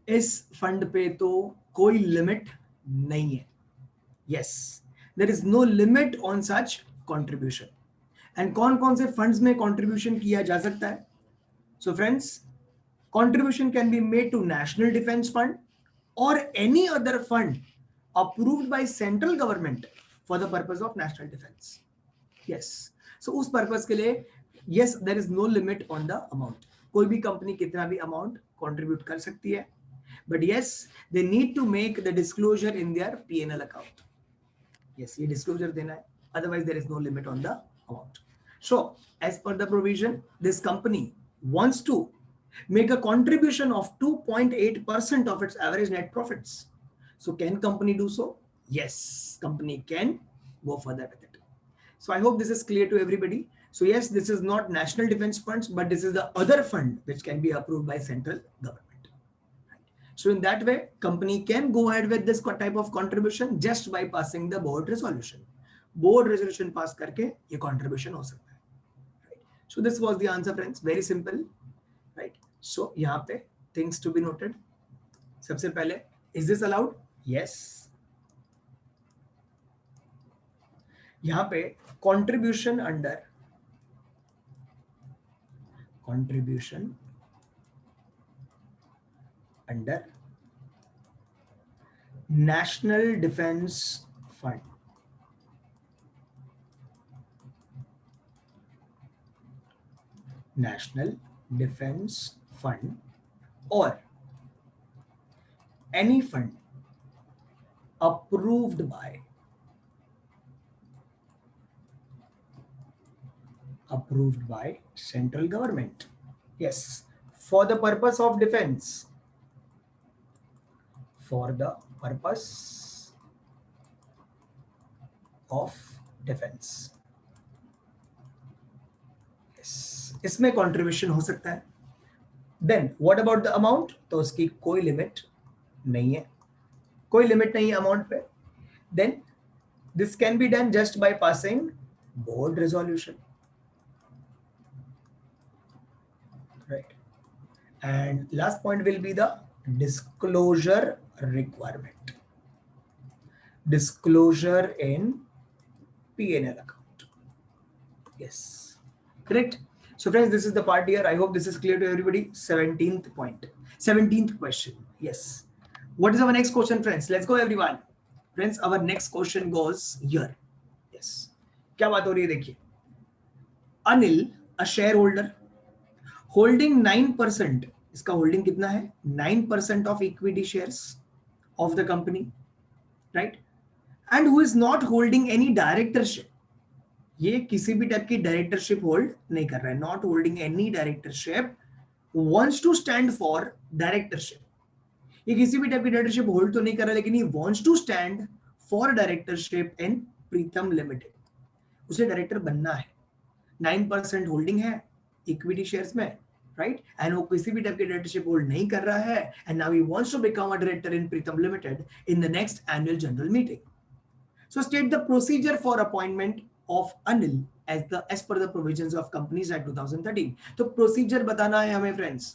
इस फंड पे तो कोई लिमिट नहीं है. Yes, there is no limit on such contribution. And कौन कौन से फंड्स में कंट्रीब्यूशन किया जा सकता है? So friends, contribution can be made to National Defense Fund or any other fund approved by central government for the purpose of national defense. Yes. So उस purpose के लिए yes, there is no limit on the amount. कोई भी company कितना भी amount contribute कर सकती है. But yes, they need to make the disclosure in their P&L account. Yes, ये disclosure देना है. Otherwise, there is no limit on the amount. So, as per the provision, this company wants to make a contribution of 2.8% of its average net profits. So can company do so? Yes, company can go further with it. So I hope this is clear to everybody. So yes, this is not national defense funds, but this is the other fund which can be approved by central government. So in that way, company can go ahead with this type of contribution just by passing the board resolution. Board resolution pass करके ये contribution हो सकता है. Right? So this was the answer, friends. Very simple. Right? So यहाँ पे things to be noted. सबसे पहले, is this allowed? Yes. यहाँ पे contribution under National Defense Fund. National Defense Fund or any fund approved by central government. Yes, for the purpose of defense. For the purpose of defense. Yes, इसमें contribution हो सकता है. Then what about the amount? तो उसकी कोई limit नहीं है, कोई लिमिट नहीं है अमाउंट पे. Then this can be done just by passing board resolution. Right. And last point will be the disclosure requirement. Disclosure in P&L account. Yes. Correct. So friends, this is the part here. I hope this is clear to everybody. 17th point. 17th question. Yes. What is our next question, friends? Let's go, everyone. Friends, our next question goes here. Yes. क्या बात हो रही है देखिए. Anil, a shareholder, holding 9%. इसका holding कितना है? 9% of equity shares of the company, right? And who is not holding any directorship. ये किसी भी टाइप की डायरेक्टरशिप होल्ड नहीं कर रहा है. Not holding any directorship, wants to stand for directorship. ये किसी भी टाइप की डायरेक्टरशिप होल्ड तो नहीं कर रहा, लेकिन ये wants to stand for directorship in Pritam limited. उसे डायरेक्टर बनना है. 9% होल्डिंग है इक्विटी शेयर्स में, राइट? एंड वो किसी भी टाइप की डायरेक्टरशिप होल्ड नहीं कर रहा है. And now he wants to become a director in Pritam limited in the next annual general meeting. So state the procedure for appointment of Anil as per the provisions of Companies Act 2013. तो procedure बताना है हमें friends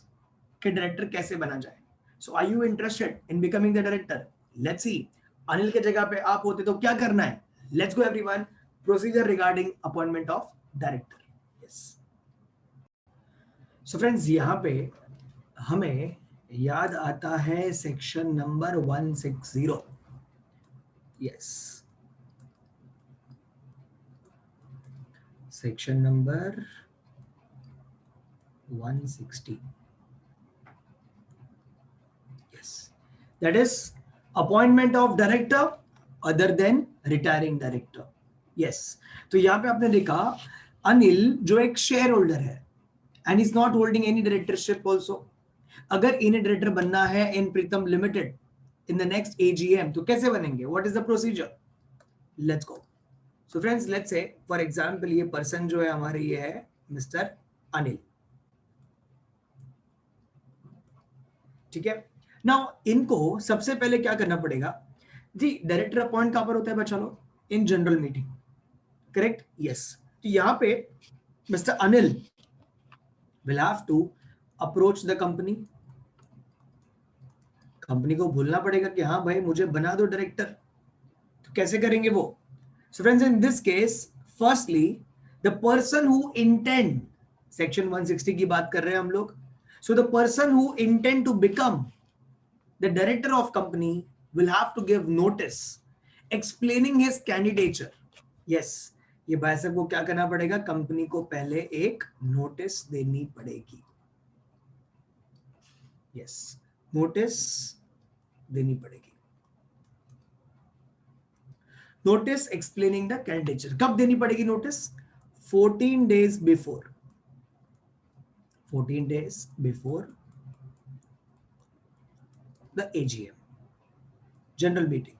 कि director कैसे बना जाए. So are you interested in becoming the director? Let's see. Anil के जगह पे आप होते तो क्या करना है? Let's go everyone. Procedure regarding appointment of director. Yes. So friends, यहाँ पे हमें याद आता है section number 160. Yes. Section number 160. Yes, that is appointment of director other than retiring director. Yes, तो यहाँ पे आपने देखा अनिल जो एक शेयर होल्डर है and is not holding any directorship also. अगर इन्हें डायरेक्टर बनना है in Pritam limited in the next AGM तो कैसे बनेंगे? What is the procedure? Let's go. So friends, let's say for example ये person जो है हमारे ये है Mr. अनिल. ठीक है. Now इनको सबसे पहले क्या करना पड़ेगा जी? डायरेक्टर अपॉइंट कहां पर होता है बच्चा लोग? In general meeting. Correct? Yes. तो यहाँ पे Mr. Anil will have to approach the company company को बोलना पड़ेगा कि हाँ भाई मुझे बना दो डायरेक्टर। तो कैसे करेंगे वो? So friends, in this case firstly the person who intend, section 160 की बात कर रहे हैं हम लोग। So the person who intend to become the director of company will have to give notice explaining his candidature. Yes, ये भाई साहब को क्या करना पड़ेगा? कंपनी को पहले एक नोटिस देनी पड़ेगी। यस, नोटिस देनी पड़ेगी। नोटिस एक्सप्लेनिंग द कैंडिडेचर कब देनी पड़ेगी notice? 14 days before. 14 days before the AGM, general meeting.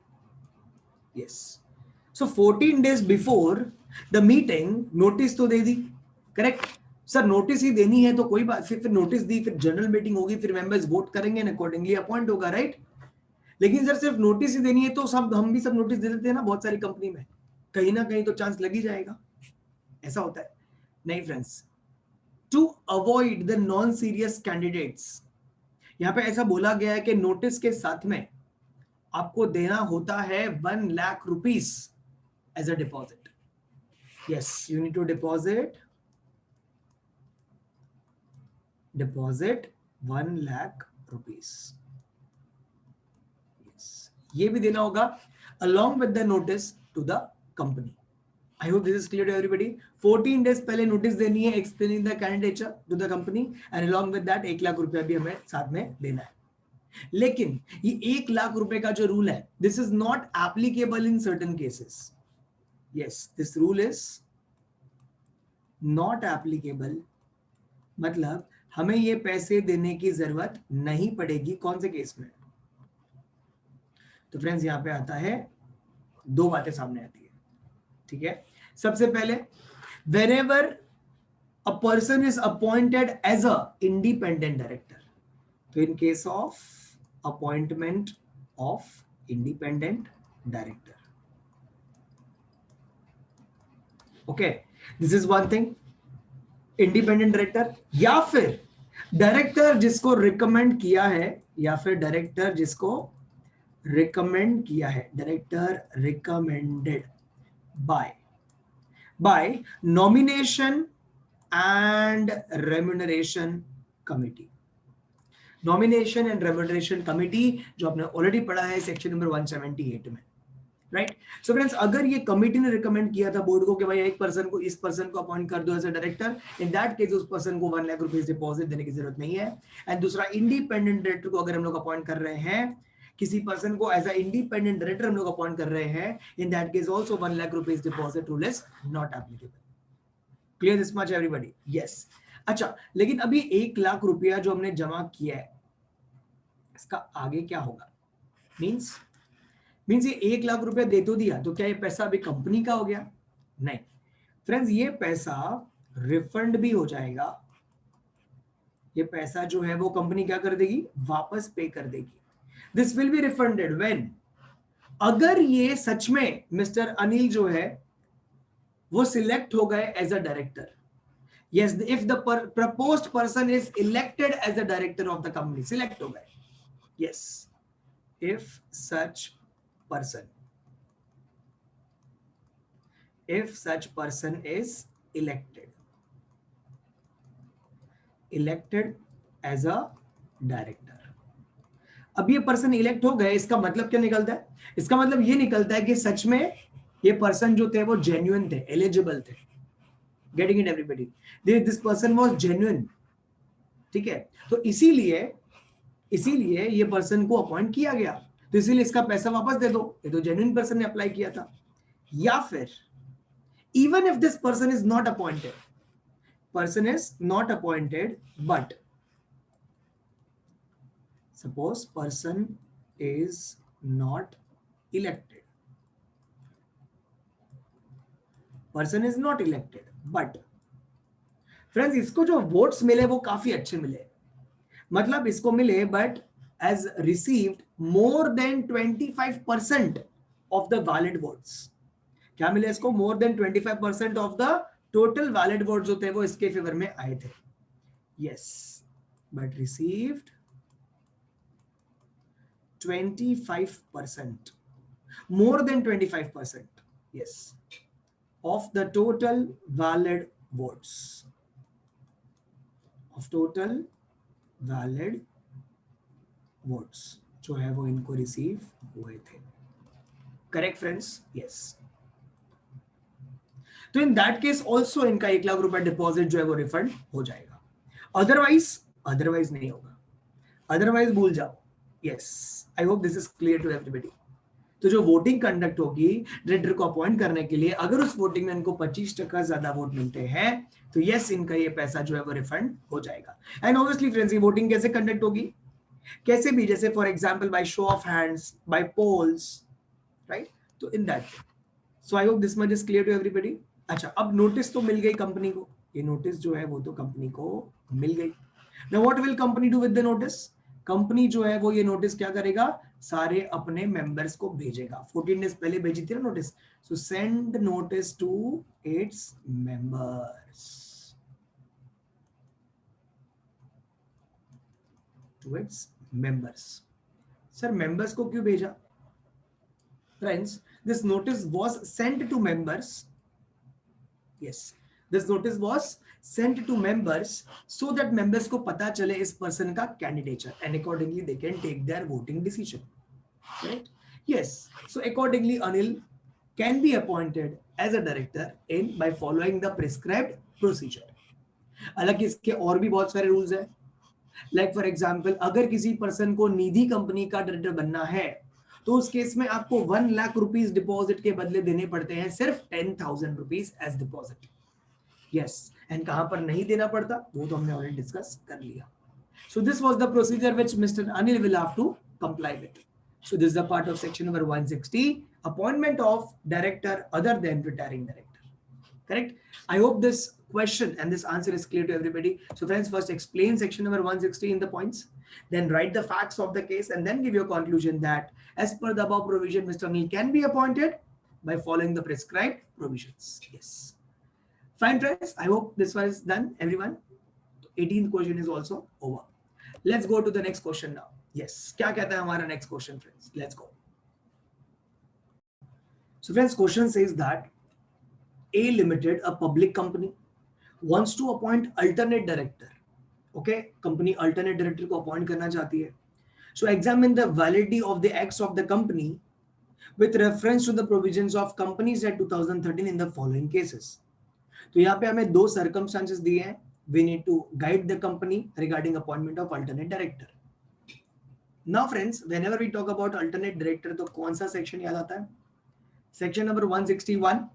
Yes. So 14 days before the meeting notice तो दे दी, करेक्ट सर? नोटिस ही देनी है तो कोई बात, फिर नोटिस दी, फिर जनरल मीटिंग होगी, फिर मेंबर्स वोट करेंगे एंड अकॉर्डिंगली अपॉइंट होगा, राइट? लेकिन सर सिर्फ नोटिस ही देनी है तो सब हम भी सब नोटिस दे देते हैं ना बहुत सारी कंपनी में, कहीं ना कहीं तो चांस लग ही जाएगा, ऐसा होता है। नहीं friends, to avoid the non serious candidates, यहां पे ऐसा बोला गया है कि नोटिस के साथ में आपको देना होता है 1 lakh rupees as a deposit. Yes, you need to deposit 1 lakh rupees. ये भी देना होगा along with the notice to the company. I hope this is clear to everybody. 14 days पहले नोटिस देनी है explaining the candidature to the company and along with that 1 lakh रुपया भी हमें साथ में देना है। लेकिन ये 1 लाख रुपए का जो रूल है, this is not applicable in certain cases. Yes, this rule is not applicable, मतलब हमें ये पैसे देने की जरूरत नहीं पड़ेगी। कौन से केस में? तो फ्रेंड्स यहां पे आता है, दो बातें सामने आती है, ठीक है? सबसे पहले, whenever a person is appointed as a independent director, तो in case of appointment of independent director, okay, this is one thing, independent director, या फिर डायरेक्टर जिसको रिकमेंड किया है, या फिर डायरेक्टर जिसको रिकमेंड किया है, director recommended by nomination and remuneration committee. Nomination and remuneration committee जो आपने ऑलरेडी पढ़ा है सेक्शन नंबर 178 में, राइट? सो फ्रेंड्स, अगर ये कमिटी ने रिकमेंड किया था बोर्ड को कि भाई एक पर्सन को, इस पर्सन को अपॉइंट कर दो as a director, in that case उस पर्सन को 1 लाख रुपीस डिपॉजिट देने की जरूरत नहीं है। एंड दूसरा, इंडिपेंडेंट डायरेक्टर को अगर हम लोग अपॉइंट कर रहे हैं, किसी पर्सन को एज अ इंडिपेंडेंट डायरेक्टर हम लोग अपॉइंट कर रहे हैं, इन that case also 1 lakh rupees deposit rule is not applicable. Clear this much everybody? Yes. अच्छा, लेकिन अभी 1 लाख रुपया जो हमने जमा किया है, इसका आगे क्या होगा? मींस ये 1 लाख रुपया दे तो दिया, तो क्या ये पैसा अभी कंपनी का हो गया? नहीं फ्रेंड्स, ये पैसा रिफंड भी हो जाएगा। ये पैसा जो है वो कंपनी क्या कर देगी? वापस पे कर देगी। This will be refunded when, अगर ये सच में मिस्टर अनिल जो है वो सिलेक्ट हो गए as a director. Yes, if the proposed person is elected as a director of the company, select हो गए। Yes, if such person, if such person is elected as a director। अब ये person elect हो गए, इसका मतलब क्या निकलता है? इसका मतलब ये निकलता है कि सच में ये पर्सन जो थे वो जेन्युइन थे, एलिजिबल थे। Getting it everybody? This person was genuine, ठीक है? तो इसीलिए ये पर्सन को अपॉइंट किया गया, तो इसीलिए इसका पैसा वापस दे दो, ये तो जेन्युइन पर्सन ने अप्लाई किया था। या फिर even if this person is not appointed, but suppose person is not elected, but friends इसको जो वोट्स मिले वो काफी अच्छे मिले, मतलब इसको मिले but has received more than 25% of the valid votes। क्या मिले इसको? more than 25% of the total valid votes जो थे वो इसके फेवर में आए थे। yes, but received 25%, more than 25%, yes, of the total valid votes, of total valid votes जो है वो इनको रिसीव हुए थे. Correct friends? यस. तो इन दैट केस ऑल्सो इनका 1 लाख रुपए डिपॉजिट जो है वो रिफंड हो जाएगा. अदरवाइज नहीं होगा. अदरवाइज भूल जाओ. Yes, I hope this is clear to everybody. तो जो वोटिंग कंडक्ट होगी डायरेक्टर को अपॉइंट करने के लिए, अगर उस वोटिंग में इनको 25% ज्यादा वोट मिलते हैं तो यस, इनका ये पैसा जो है वो रिफंड हो जाएगा. एंड ऑब्वियसली फ्रेंड्स, ये वोटिंग कैसे कंडक्ट होगी? कैसे भी, जैसे for example by show of hands, by polls, right? तो in that. So I hope this much is clear to everybody. अच्छा, अब नोटिस तो मिल गई कंपनी को. ये नोटिस जो है वो तो कंपनी को मिल गई. Now what will company do with the notice? Company जो है वो ये नोटिस क्या करेगा? सारे अपने मेंबर्स को भेजेगा. 14 डेज पहले भेजी थी ना notice. So send notice to its members, to its members. Sir members को क्यों भेजा? Friends, this notice was sent to members. Yes, this notice was sent to members so that members को पता चले इस person का candidature and accordingly they can take their voting decision. Right? Yes. So accordingly, Anil can be appointed as a director in by following the prescribed procedure. हालांकि इसके और भी बहुत सारे रूल्स हैं. लाइक फॉर एग्जाम्पल, अगर किसी पर्सन को निधि कंपनी का डायरेक्टर बनना है तो उस केस में आपको 1 लाख रुपीज डिपॉजिट के बदले देने पड़ते हैं सिर्फ 10,000 rupees as deposit. Yes, and कहां पर नहीं देना पड़ता वो तो हमने ऑलरेडी डिस्कस कर लिया. So this was the procedure which mister Anil will have to comply with. So this is the part of section number 160, appointment of director other than retiring director. Correct? I hope this question and this answer is clear to everybody. So friends, first explain section number 160 in the points, then write the facts of the case, and then give your conclusion that as per the above provision, Mr. Anil can be appointed by following the prescribed provisions. Yes. Fine friends, I hope this was done everyone. 18th question is also over. Let's go to the next question now. Yes, क्या कहता है हमारा next question friends? Let's go. So friends, question says that A Limited, a public company, wants to appoint alternate director. Okay, company alternate director को appoint करना चाहती है. So examine the validity of the acts of the company with reference to the provisions of Companies Act 2013 in the following cases. तो यहाँ पे हमें 2 circumstances दिए हैं. We need to guide the company regarding appointment of alternate director. Now friends, whenever we talk about alternate director, तो कौन सा section याद आता है? Section number 161,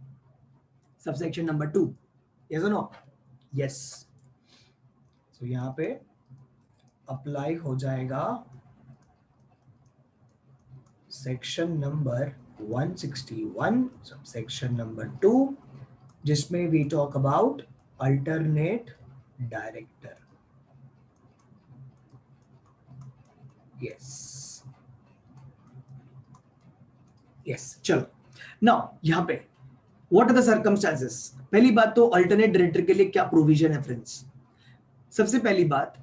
subsection number 2. Yes or no? Yes. So यहाँ पे अप्लाई हो जाएगा सेक्शन नंबर 161 सबसेक्शन नंबर 2, जिसमें we talk about alternate director. Yes yes. चलो नाउ यहाँ पे व्हाट आर द सर्कमस्टांसेस. पहली बात तो अल्टरनेट डायरेक्टर के लिए क्या प्रोविजन है फ्रेंड्स? सबसे पहली बात,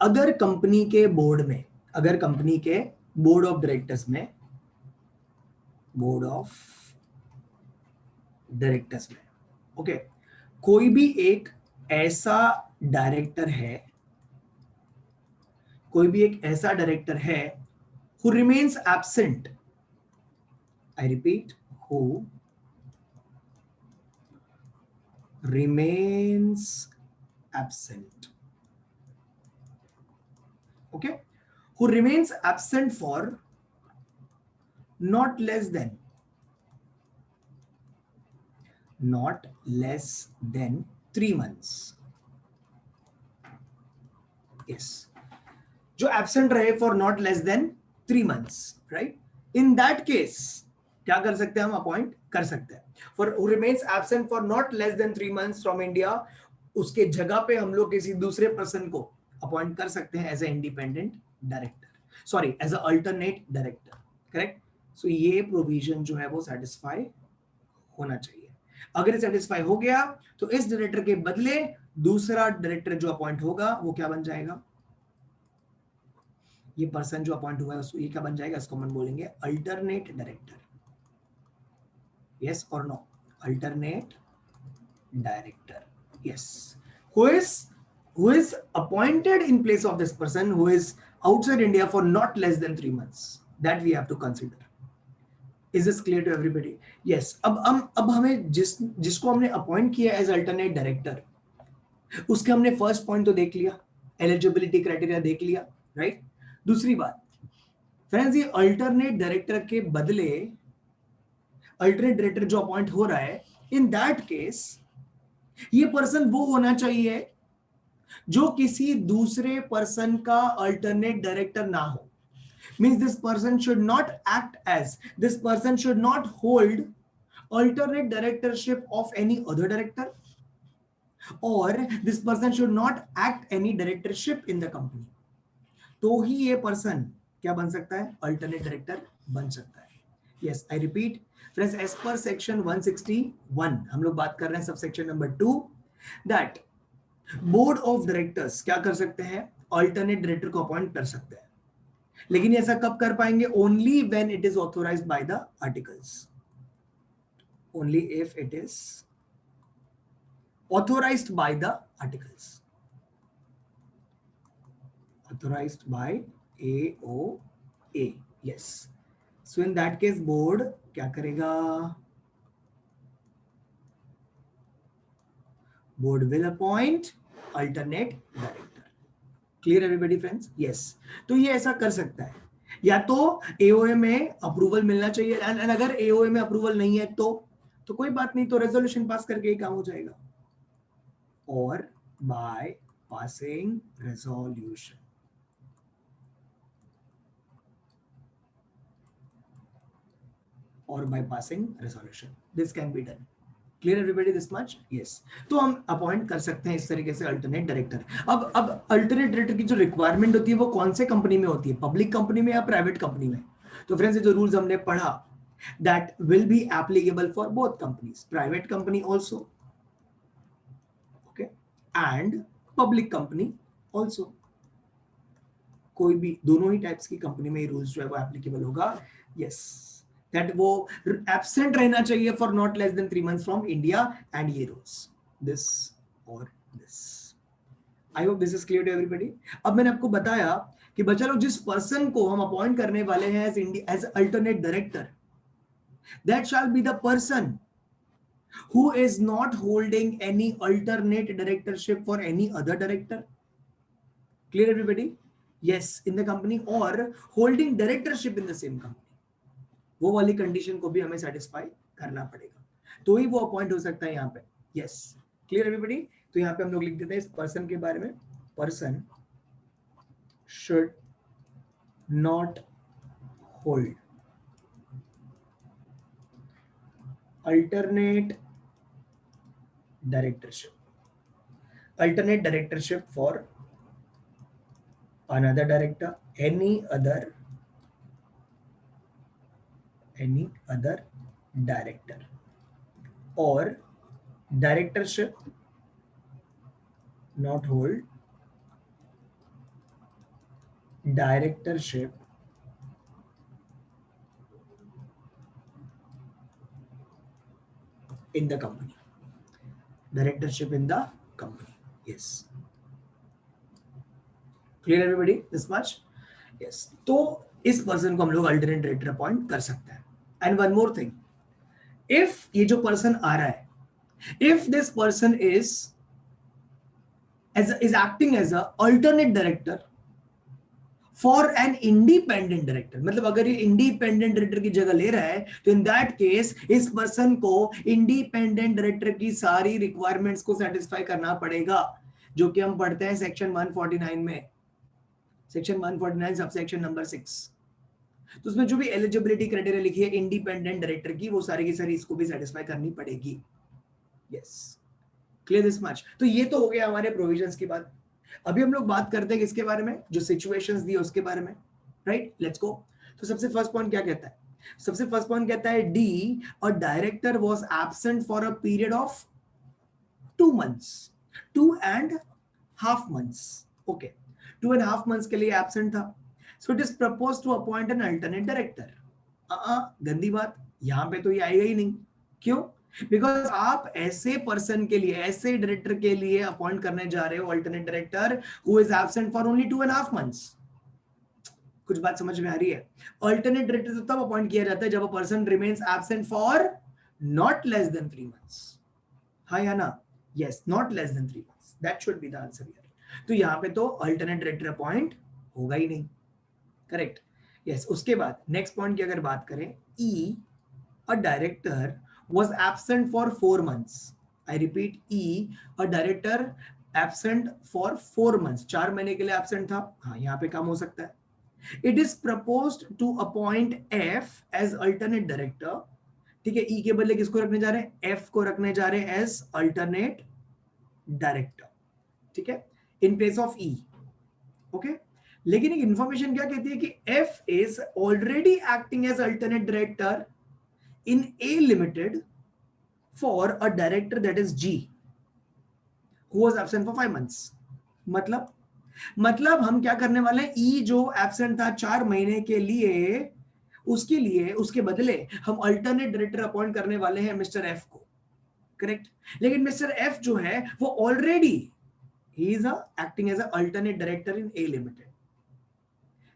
अगर कंपनी के बोर्ड में, अगर कंपनी के बोर्ड ऑफ डायरेक्टर्स में, बोर्ड ऑफ डायरेक्टर्स में, ओके, कोई भी एक ऐसा डायरेक्टर है, कोई भी एक ऐसा डायरेक्टर है who remains absent, I repeat, who remains absent, okay, who remains absent for not less than 3 months. yes, जो एब्सेंट रहे for not less than 3 months, right? In that case क्या कर सकते हैं हम? अपॉइंट कर सकते हैं. For who remains absent for not less than 3 months from India, उसके जगह पे हम लोग किसी दूसरे पर्सन को अपॉइंट कर सकते हैं as a independent director, sorry as a alternate director. Correct? So ये प्रोविजन जो है वो सेटिस्फाई होना चाहिए. अगर सेटिस्फाई हो गया तो इस डायरेक्टर के बदले दूसरा डायरेक्टर जो अपॉइंट होगा वो क्या बन जाएगा? ये पर्सन जो अपॉइंट हुआ है उसको ये क्या बन जाएगा, इसको हम बोलेंगे अल्टरनेट डायरेक्टर. यस और no? Alternate director. Yes. Who is appointed in place of this person who is outside India for not less than 3 months. That we have to consider. Is this clear to everybody? Yes. अब हमें जिसको हमने appoint किया as alternate director, उसके हमने first point तो देख लिया, एलिजिबिलिटी क्राइटेरिया देख लिया, राइट? दूसरी बात फ्रेंड्स, ये अल्टरनेट डायरेक्टर के बदले अल्टरनेट डायरेक्टर जो अपॉइंट हो रहा है, इन दैट केस ये पर्सन वो होना चाहिए जो किसी दूसरे पर्सन का अल्टरनेट डायरेक्टर ना हो. Means this person should not act as, this person should not hold alternate directorship of any other director, or this person should not act any directorship in the company. तो ही ये person क्या बन सकता है, alternate director बन सकता है. Yes, I repeat friends, as per section 161 हम लोग बात कर रहे हैं सब section number 2, that board of directors क्या कर सकते हैं, अल्टरनेट डायरेक्टर को अपॉइंट कर सकते हैं. लेकिन ऐसा कब कर पाएंगे, only when it is authorized by the articles. Only if it is authorized by the articles, authorized by AOA. yes, so in that case board क्या करेगा, board will appoint alternate director. clear everybody friends? yes, तो ये ऐसा कर सकता है, या तो AOA में अप्रूवल मिलना चाहिए, एंड अगर AOA में अप्रूवल नहीं है तो कोई बात नहीं, तो रेजोल्यूशन पास करके ही काम हो जाएगा, और by passing resolution. or by passing resolution, this can be done. clear everybody this much? yes. तो हम अपॉइंट कर सकते हैं इस तरीके से अल्टरनेट डायरेक्टर. अब अल्टरनेट डायरेक्टर की जो रिक्वायरमेंट होती है वो कौन से कंपनी में होती है, पब्लिक कंपनी में या प्राइवेट कंपनी में? तो फ्रेंड्स ये जो रूल्स हमने पढ़ा, that will be applicable for both companies, private company also, okay, and public company also. कोई भी दोनों ही टाइप्स की कंपनी में ये रूल्स जो है वो एप्लीकेबल होगा. यस, that वो absent रहना चाहिए for not less than 3 months from India, and ये rules, this or this. I hope this is clear to everybody. अब मैंने आपको बताया कि बच्चा लोग जिस पर्सन को हम अपॉइंट करने वाले हैं as alternate director, that shall be the person who is not holding any alternate directorship for any other director. Clear everybody? yes, in the company, or holding directorship in the same company. वो वाली condition को भी हमें satisfy करना पड़ेगा, तो ही वो appoint हो सकता है यहाँ पे. Yes, clear everybody? तो यहाँ पे हम लोग लिख देते हैं इस पर्सन के बारे में, person should not hold alternate directorship, alternate directorship for another director, any other director, or directorship not hold directorship in the company, directorship in the company. yes, clear everybody this much? yes, तो इस person को हम लोग alternate director appoint कर सकते हैं. And one more thing, if ये जो पर्सन आ रहा है, if this person is acting as a alternate director for an independent director, मतलब अगर ये इंडिपेंडेंट डायरेक्टर की जगह ले रहा है, तो इन दैट केस इस पर्सन को इंडिपेंडेंट डायरेक्टर की सारी रिक्वायरमेंट्स को सेटिस्फाई करना पड़ेगा, जो कि हम पढ़ते हैं सेक्शन 149 में, सेक्शन 149 सब सेक्शन नंबर 6. तो उसमें जो भी एलिजिबिलिटी क्राइटेरिया लिखी है इंडिपेंडेंट डायरेक्टर की, वो सारी की सारी इसको भी सेटिस्फाई करनी पड़ेगी. Yes, clear this much? तो ये तो हो गया हमारे प्रोविजंस की बात. अभी हम लोग बात करते हैं किसके बारे में, जो सिचुएशंस दी उसके बारे में, राइट? Let's go. तो सबसे फर्स्ट पॉइंट क्या कहता है, सबसे फर्स्ट पॉइंट कहता है D, a director was absent for a period of 2 months, 2.5 months. Okay, 2.5 months के लिए एब्सेंट था. So it is propose to appoint an alternate director. गंदी बात, यहां पे तो ये आएगा ही नहीं। क्यों? बिकॉज आप ऐसे पर्सन के लिए, ऐसे डायरेक्टर के लिए अपॉइंट करने जा रहे हो alternate director who is absent for only 2.5 months। कुछ बात समझ में आ रही है? अल्टरनेट डायरेक्टर तो तब अपॉइंट किया जाता है जब a person remains absent for not less than 3 months। हाँ या ना? Yes, not less than 3 months, that should be the answer here. तो यहां पे तो अल्टरनेट डायरेक्टर अपॉइंट होगा ही नहीं। करेक्ट। यस। उसके बाद नेक्स्ट पॉइंट की अगर बात करें, E a director was absent for 4 months। I repeat, E, a director absent for 4 months, 4 महीने के लिए absent था। हाँ, यहाँ पे काम हो सकता है। It is proposed to appoint F as alternate director। ठीक है, E के बदले किसको रखने जा रहे हैं? F को रखने जा रहे हैं as alternate director। ठीक है, in place of E। Okay, लेकिन एक इंफॉर्मेशन क्या कहती है कि F is already acting as alternate director in A Limited for a director that is G who was absent for 5 months। मतलब हम क्या करने वाले हैं, E जो एब्सेंट था 4 महीने के लिए, उसके लिए, उसके बदले हम अल्टरनेट डायरेक्टर अपॉइंट करने वाले हैं मिस्टर एफ को। करेक्ट। लेकिन मिस्टर एफ जो है वो ऑलरेडी ही is acting as a alternate director in A limited.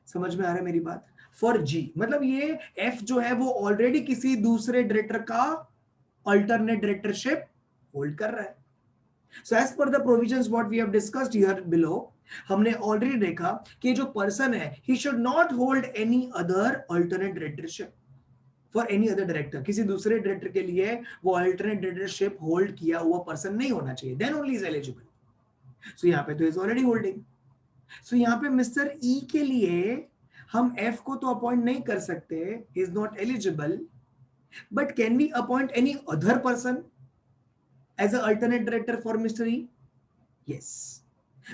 समझ में आ रहा है मेरी बात? फॉर जी, मतलब ये एफ जो है वो ऑलरेडी किसी दूसरे डायरेक्टर का अल्टरनेट डायरेक्टरशिप होल्ड कर रहा है। So as per the provisions what we have discussed here below, हमने ऑलरेडी देखा कि जो पर्सन है he should not hold any other alternate directorship for any other director। किसी दूसरे डायरेक्टर के लिए वो alternate directorship होल्ड किया हुआ पर्सन नहीं होना चाहिए, then only is eligible। so यहाँ पे तो is already holding। so यहाँ पे मिस्टर ई के लिए हम एफ को तो अपॉइंट नहीं कर सकते, is not eligible, but can we appoint any other person as an alternate director for Mr. E? Yes।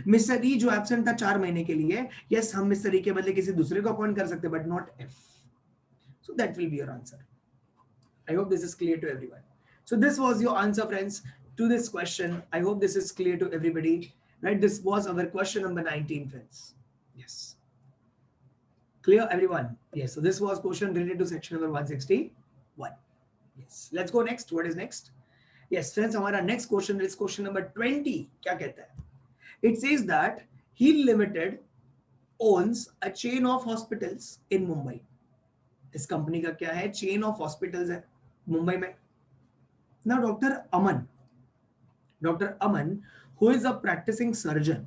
Mr E जो एब्सेंट था 4 महीने के लिए, यस, हम मिस्टर ई के बदले किसी दूसरे को अपॉइंट कर सकते, but not F. So that will be your answer. I hope this is clear to everyone. So this was your answer friends to this question. I hope this is clear to everybody, right? This was our question number 19 friends. Yes, clear everyone? Yes, so this was question related to section number 161। yes, let's go next। what is next? yes friends, हमारा next question is question number 20। क्या कहता है? It says that Heal Limited owns a chain of hospitals in Mumbai। इस company का क्या है? Chain of hospitals है मुंबई में। Now doctor Aman who is a practicing surgeon,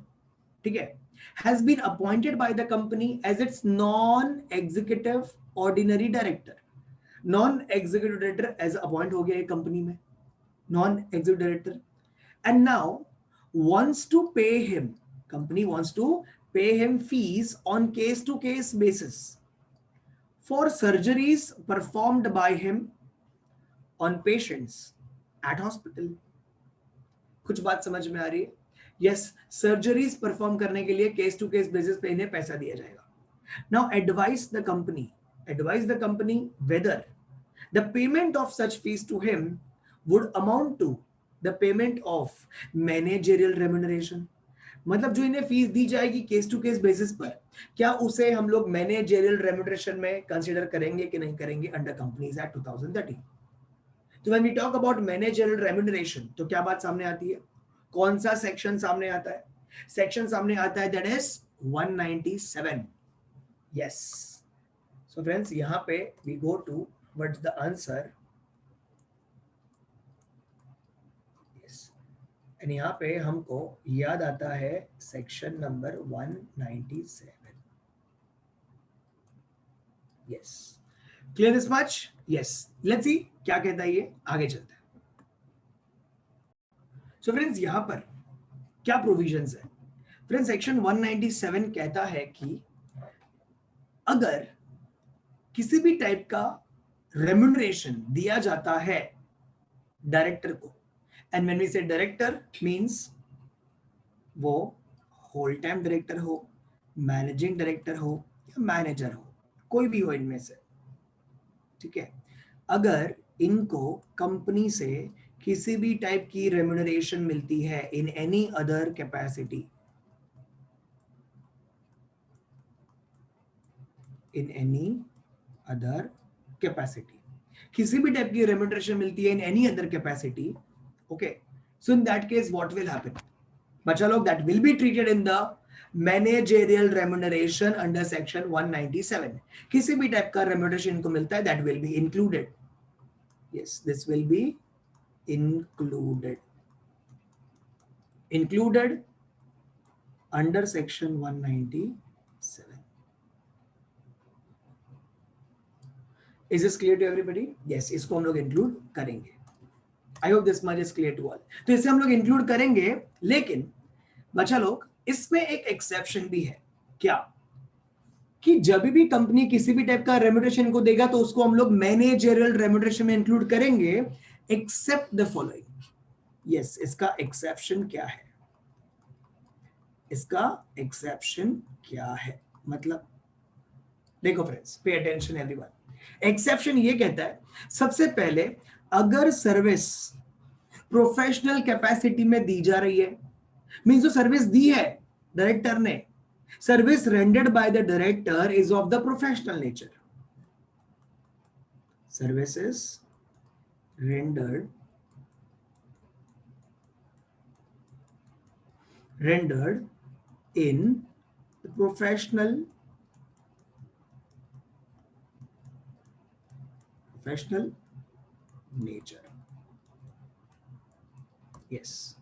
ठीक है, has been appointed by the company as its non-executive ordinary director। Non executive director as appoint हो गया एक कंपनी में, नॉन एग्जीक्यूटिव डायरेक्टर, and now wants to pay him, company wants to pay him fees on case to case basis for surgeries performed by him on patients at hospital। कुछ बात समझ में आ रही है? यस, सर्जरीज परफॉर्म करने के लिए केस टू केस बेसिस पे इन्हें पैसा दिया जाएगा। Now advice the company whether the payment of such fees to him would amount to the payment of managerial remuneration। मतलब जो इन्हें फीस दी जाएगी केस टू केस बेसिस पर, क्या उसे हम लोग मैनेजरियल रेम्यूनरेशन में कंसीडर करेंगे कि नहीं करेंगे अंडर कंपनीज एक्ट 2013। तो when we talk about managerial remuneration तो क्या बात सामने आती है? कौन सा सेक्शन सामने आता है? सेक्शन सामने आता है that is 197। Yes, so friends यहां पे we go to what's the answer. And यहाँ पे हमको याद आता है section number 197। Yes, clear this much? Yes, let's see क्या कहता है ये, आगे चलते हैं। सो फ्रेंड्स यहाँ पर क्या प्रोविजंस है? फ्रेंड्स सेक्शन 197 कहता है कि अगर किसी भी टाइप का रेम्यूनरेशन दिया जाता है डायरेक्टर को, एंड व्हेन वी से डायरेक्टर मींस वो होल टाइम डायरेक्टर हो, मैनेजिंग डायरेक्टर हो या मैनेजर हो, कोई भी हो इनमें से, ठीक है, अगर इनको कंपनी से किसी भी टाइप की रेम्यूनरेशन मिलती है in any other capacity, in any other capacity, किसी भी टाइप की रेम्यूनरेशन मिलती है in any other capacity, okay, so in that case what will happen बच्चा लोग, that will be treated in the managerial remuneration under section 197. किसी भी type का रेम्यूनरेशन इनको मिलता है that will be included, yes this will be included under section 197. Is this clear to everybody? Yes, इसको हम लोग इंक्लूड करेंगे. I hope this much is clear to all. तो इसे हम लोग इंक्लूड करेंगे, लेकिन बच्चा लोग इसमें एक एक्सेप्शन भी है. क्या? कि जब भी कंपनी किसी भी टाइप का रेम्यूनरेशन को देगा तो उसको हम लोग मैनेजरियल रेम्यूनरेशन में इंक्लूड करेंगे, एक्सेप्ट द फॉलोइंग. यस, इसका एक्सेप्शन क्या है? इसका एक्सेप्शन क्या है? मतलब देखो friends, pay attention everyone. Exception ये कहता है, सबसे पहले अगर सर्विस प्रोफेशनल कैपेसिटी में दी जा रही है, मींस जो सर्विस दी है डायरेक्टर ने, service rendered by the director is of the professional nature. Services rendered in the professional nature. Yes.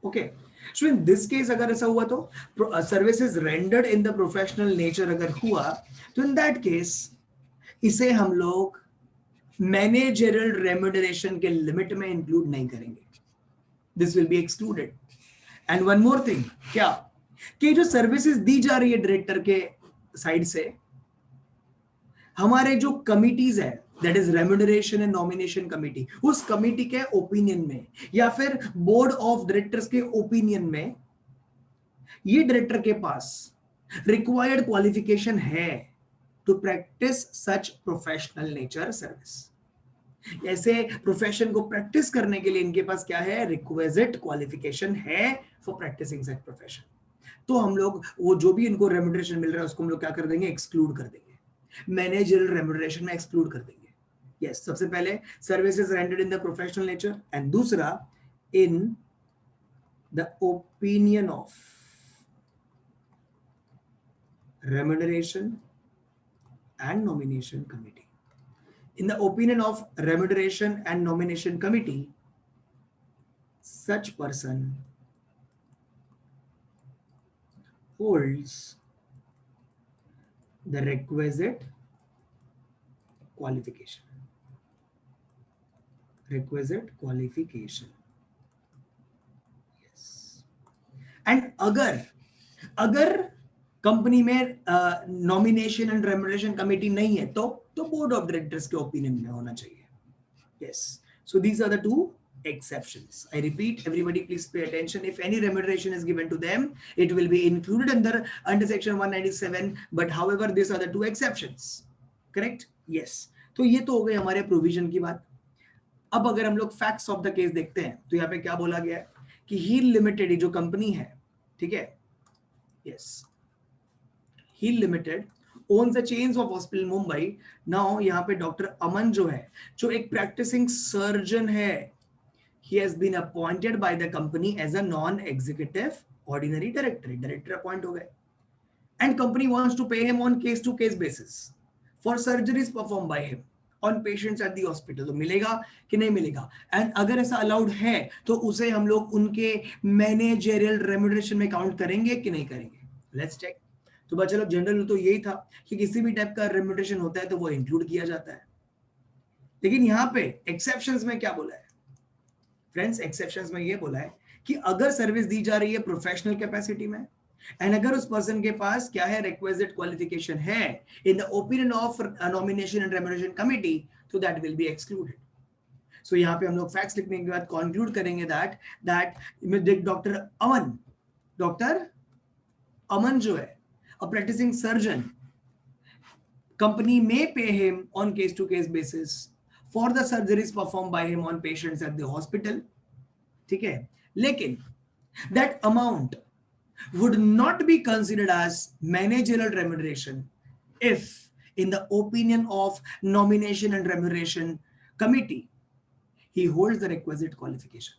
Okay. So in this case अगर ऐसा हुआ तो services rendered in the professional nature अगर हुआ तो in that case इसे हम लोग मैनेजरियल रेम्यूनरेशन के लिमिट में इंक्लूड नहीं करेंगे. This will be excluded. And one more thing, क्या कि जो सर्विसेज दी जा रही है डायरेक्टर के साइड से, हमारे जो कमिटीज है that is remuneration and nomination committee, उस कमिटी के ओपिनियन में या फिर बोर्ड ऑफ डायरेक्टर्स के ओपिनियन में ये डायरेक्टर के पास रिक्वायर्ड क्वालिफिकेशन है to practice such professional nature service. ऐसे प्रोफेशन को प्रैक्टिस करने के लिए इनके पास क्या है? रिक्विजिट क्वालिफिकेशन है फॉर प्रैक्टिसिंग सच प्रोफेशन. तो हम लोग वो जो भी इनको रेम्यूनरेशन मिल रहा है उसको हम लोग क्या कर देंगे? एक्सक्लूड कर देंगे, मैनेजरियल रेम्यूनरेशन में एक्सक्लूड कर देंगे. यस, सबसे पहले services rendered in the professional nature, and दूसरा in the opinion of remuneration and nomination committee. In the opinion of remuneration and nomination committee, such person holds the requisite qualification. Yes. And अगर company में nomination and remuneration committee नहीं है तो board of directors के opinion में होना चाहिए. Yes, so these are the two exceptions. I repeat, everybody please pay attention. If any remuneration is given to them, it will be included under section 197, but however these are the two exceptions. Correct? Yes. तो ये तो हो गई हमारे provision की बात. अब अगर हम लोग फैक्ट्स ऑफ द केस देखते हैं तो यहाँ पे क्या बोला गया है कि हील लिमिटेड जो कंपनी है, ठीक है, yes, Heal limited owns the chains of hospital Mumbai. Now यहाँ पे डॉक्टर अमन जो है, जो एक प्रैक्टिसिंग सर्जन है, he has been appointed by the company as a non-executive ordinary director. Director appoint हो गए, and company wants to pay him on case-to-case basis for surgeries performed by him on patients at the hospital. तो मिलेगा कि नहीं मिलेगा? And अगर ऐसा allowed है तो उसे हम लोग उनके मैनेजरियल रेम्यूनरेशन में काउंट करेंगे कि नहीं करेंगे? Let's check. तो बच्चा लोग जनरल तो यही था कि किसी भी टाइप का रेम्यूनरेशन होता है तो वो इंक्लूड किया जाता है. लेकिन यहाँ पे एक्सेप्शंस में क्या बोला है फ्रेंड्स? एक्सेप्शंस में ये बोला है कि अगर सर्विस दी जा रही है प्रोफेशनल कैपेसिटी में एंड अगर उस पर्सन के पास क्या है, रिक्विजिट क्वालिफिकेशन है इन the opinion of nomination and remuneration committee, तो दैट विल बी एक्सक्लूडेड. सो यहाँ पे हम लोग फैक्ट्स लिखने के बाद कंक्लूड करेंगे दैट डॉक्टर अमन जो है, a practicing surgeon, company may pay him on case-to-case basis for the surgeries performed by him on patients at the hospital. ठीक है, लेकिन that amount would not be considered as managerial remuneration if in the opinion of nomination and remuneration committee he holds the requisite qualification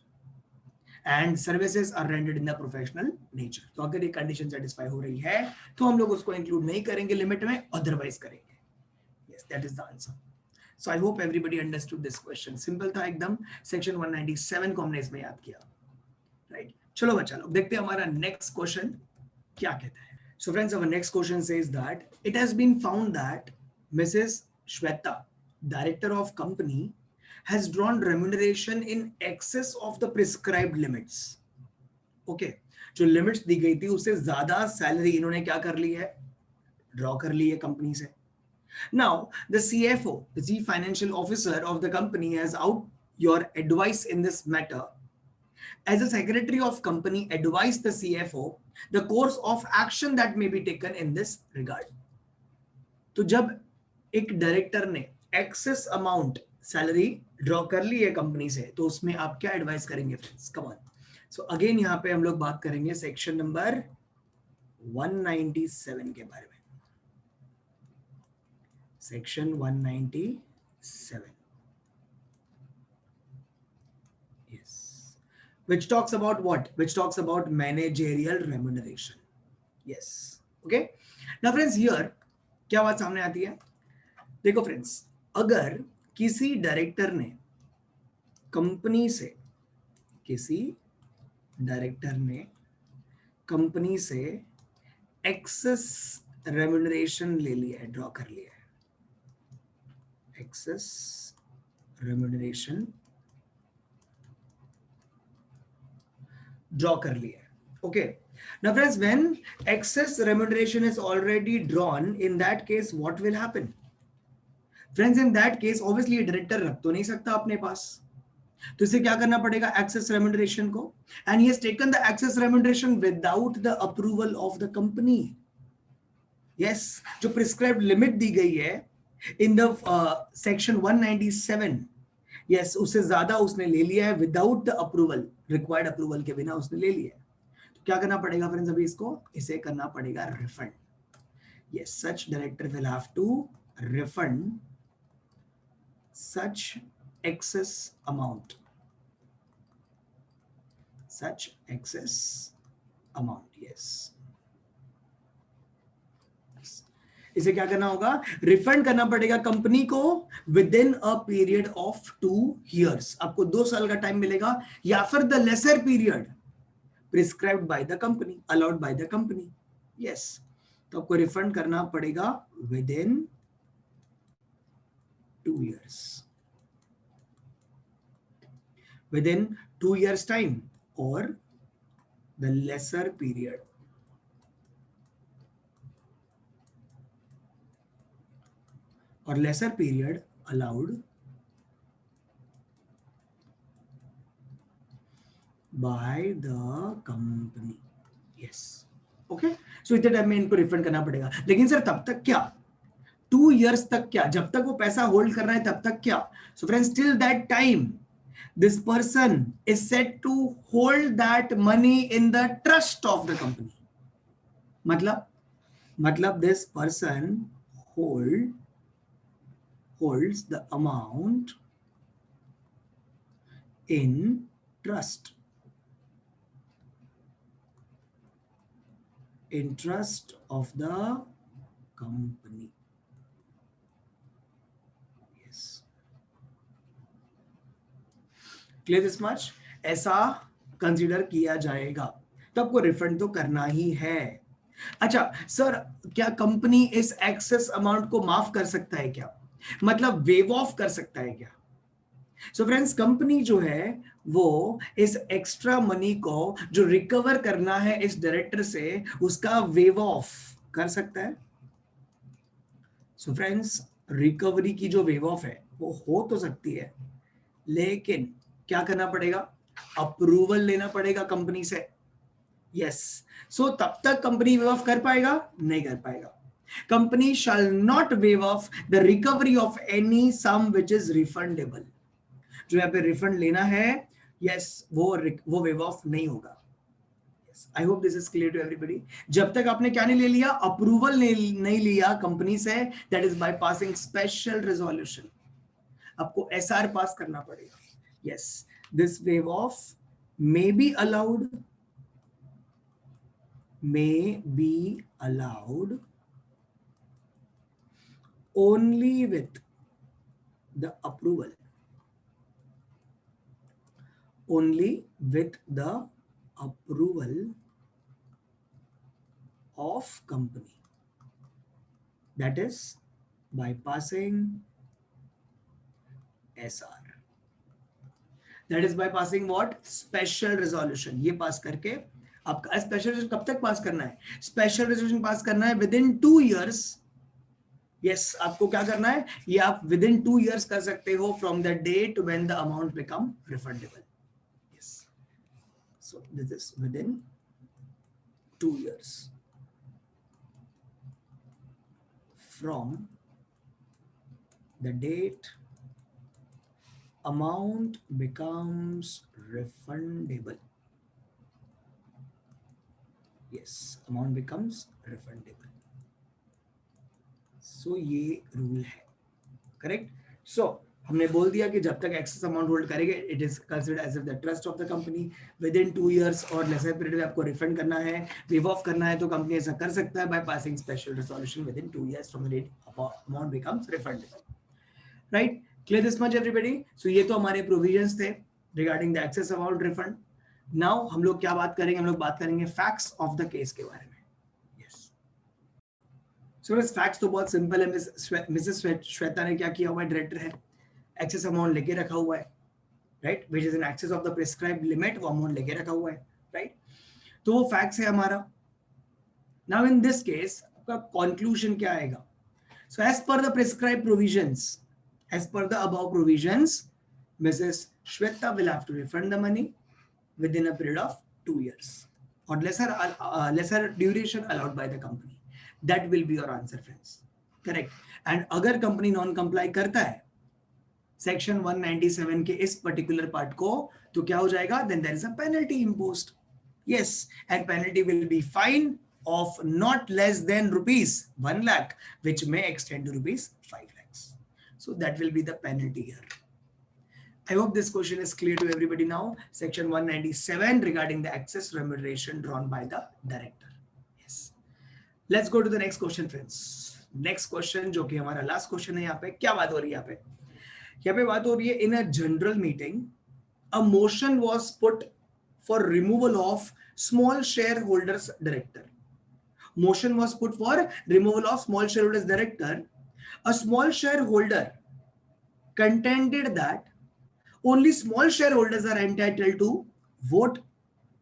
and services are rendered in the professional nature. तो अगर ये condition satisfy हो रही है तो हम लोग उसको इंक्लूड नहीं करेंगे लिमिट में, अदरवाइज करेंगे. Yes, that is the answer. So I hope everybody understood this question. Simple था एकदम. Section 197 को हमने इसमें याद किया. Right. चलो बच्चा लोग देखते हैं हमारा next question क्या कहता है. So friends, our next question says that it has been found that Mrs. Shweta, director of company, has drawn remuneration in excess of the prescribed limits. Okay. जो लिमिट्स दी गई थी उससे ज्यादा सैलरी इन्होंने क्या कर ली है, ड्रॉ कर ली है कंपनी से. Now, the CFO, the Chief Financial Officer of the company, has out your advice in this matter. As a secretary of company, advise the CFO the course of action that may be taken in this regard. तो जब एक director ने excess amount salary draw कर ली है company से, तो उसमें आप क्या एडवाइस करेंगे friends? Come on. So again यहाँ पे हम लोग बात करेंगे सेक्शन नंबर 197 के बारे में. Section 197. Yes. Which talks about what? Which talks about managerial remuneration. Yes. Okay. Now friends, here क्या बात सामने आती है? देखो फ्रेंड्स, अगर किसी डायरेक्टर ने कंपनी से एक्सेस रेम्यूनरेशन ले लिया है, ड्रॉ कर लिया है, excess remuneration draw कर लिया है. Okay. Now friends, when excess remuneration is already drawn, in that case what will happen? Friends, in that case obviously director रख तो नहीं सकता अपने पास, तो इसे क्या करना पड़ेगा excess remuneration को, and he has taken the excess remuneration without the approval of the company. Yes, जो prescribed limit दी गई है in the section 197, yes, उससे ज्यादा उसने ले लिया है without the approval, required approval के बिना उसने ले लिया है. तो क्या करना पड़ेगा फ्रेंड्स? अभी इसे करना पड़ेगा refund. Yes, such director will have to refund such excess amount. Yes. इसे क्या करना होगा? रिफंड करना पड़ेगा कंपनी को with in a period of 2 years. आपको 2 साल का टाइम मिलेगा, या फिर the lesser period prescribed by the company, allowed by the company. Yes, तो आपको रिफंड करना पड़ेगा within 2 years, within 2 years time और द लेसर पीरियड. और lesser period allowed by the company. Yes. Okay. So इतने time में इनको refund करना पड़ेगा. लेकिन सर तब तक क्या? 2 years तक क्या? जब तक वो पैसा होल्ड कर रहा है तब तक क्या? So friends, till that time this person is said to hold that money in the trust of the company. मतलब this person holds the amount in trust of the company. Yes. Clear this much? ऐसा consider किया जाएगा, तो आपको refund तो करना ही है. अच्छा सर, क्या कंपनी इस एक्सेस अमाउंट को माफ कर सकता है क्या? मतलब वेव ऑफ कर सकता है क्या? सो फ्रेंड्स, कंपनी जो है वो इस एक्स्ट्रा मनी को जो रिकवर करना है इस डायरेक्टर से, उसका वेव ऑफ कर सकता है. सो फ्रेंड्स, रिकवरी की जो वेव ऑफ है वो हो तो सकती है, लेकिन क्या करना पड़ेगा? अप्रूवल लेना पड़ेगा कंपनी से. यस. सो तब तक कंपनी वेव ऑफ कर पाएगा? नहीं कर पाएगा. Company shall not waive off the recovery of any sum which is refundable. जो यहाँ पे रिफंड लेना है, यस, वो वेव ऑफ नहीं होगा. I hope this is clear to everybody. जब तक आपने क्या नहीं ले लिया, अप्रूवल नहीं लिया कंपनी से, that is by passing special resolution, आपको एसआर पास करना पड़ेगा। Yes, this wave of may be allowed only with the approval, of company, that is by passing SR, that is by passing what, special resolution। ये पास करके आपका special resolution कब तक पास करना है, स्पेशल रेजोल्यूशन पास करना है विद इन 2 years। यस, आपको क्या करना है, ये आप विद इन 2 years कर सकते हो from the date when the amount become refundable. Yes, so this is within 2 years from the date amount becomes refundable। yes, amount becomes refundable। so ये रूल है, करेक्ट। सो हमने बोल दिया कि जब तक एक्सेस अमाउंट होल्ड करेंगे it is considered as the trust of the company. Within 2 years और लेसर पीरियड में आपको रिफंड करना है, वेव ऑफ करना है, तो कंपनी ऐसा कर सकता है by passing special resolution within 2 years from the date amount becomes refundable. Right, clear this much everybody. So ये तो हमारे प्रोविजंस थे regarding the excess amount refund. Now हम लोग क्या बात करेंगे, हम लोग बात करेंगे फैक्ट्स ऑफ द केस के बारे में। यस, सो फैक्ट्स तो बहुत सिंपल है। मिसेस श्वेता ने क्या किया हुआ है, डायरेक्टर है, एक्सेस अमाउंट लेके रखा हुआ है, right, which is in excess of the prescribed limit, वो अमाउंट लेके रखा हुआ है, राइट। तो वो फैक्ट्स है हमारा। नाउ इन दिस केस आपका कंक्लूजन क्या आएगा, so as per the prescribed provisions, as per the above provisions, Mrs. Shweta will have to refund the money within a period of 2 years or lesser duration allowed by the company. That will be your answer, friends. Correct. And अगर company non comply करता है section 197 के इस particular part को, तो क्या हो जाएगा, then there is a penalty imposed. Yes, and penalty will be fine of not less than rupees 1 lakh, which may extend to rupees 5 lakhs. So that will be the penalty here. I hope this question is clear to everybody now. Section 197 regarding the excess remuneration drawn by the director. Yes. Let's go to the next question, friends. Next question जो कि हमारा last question है, यहाँ पे क्या बात हो रही है, यहाँ पे बात हो रही है, in a general meeting, a motion was put for removal of small shareholders director. Motion was put for removal of small shareholders director. A small shareholder contended that only small shareholders are entitled to vote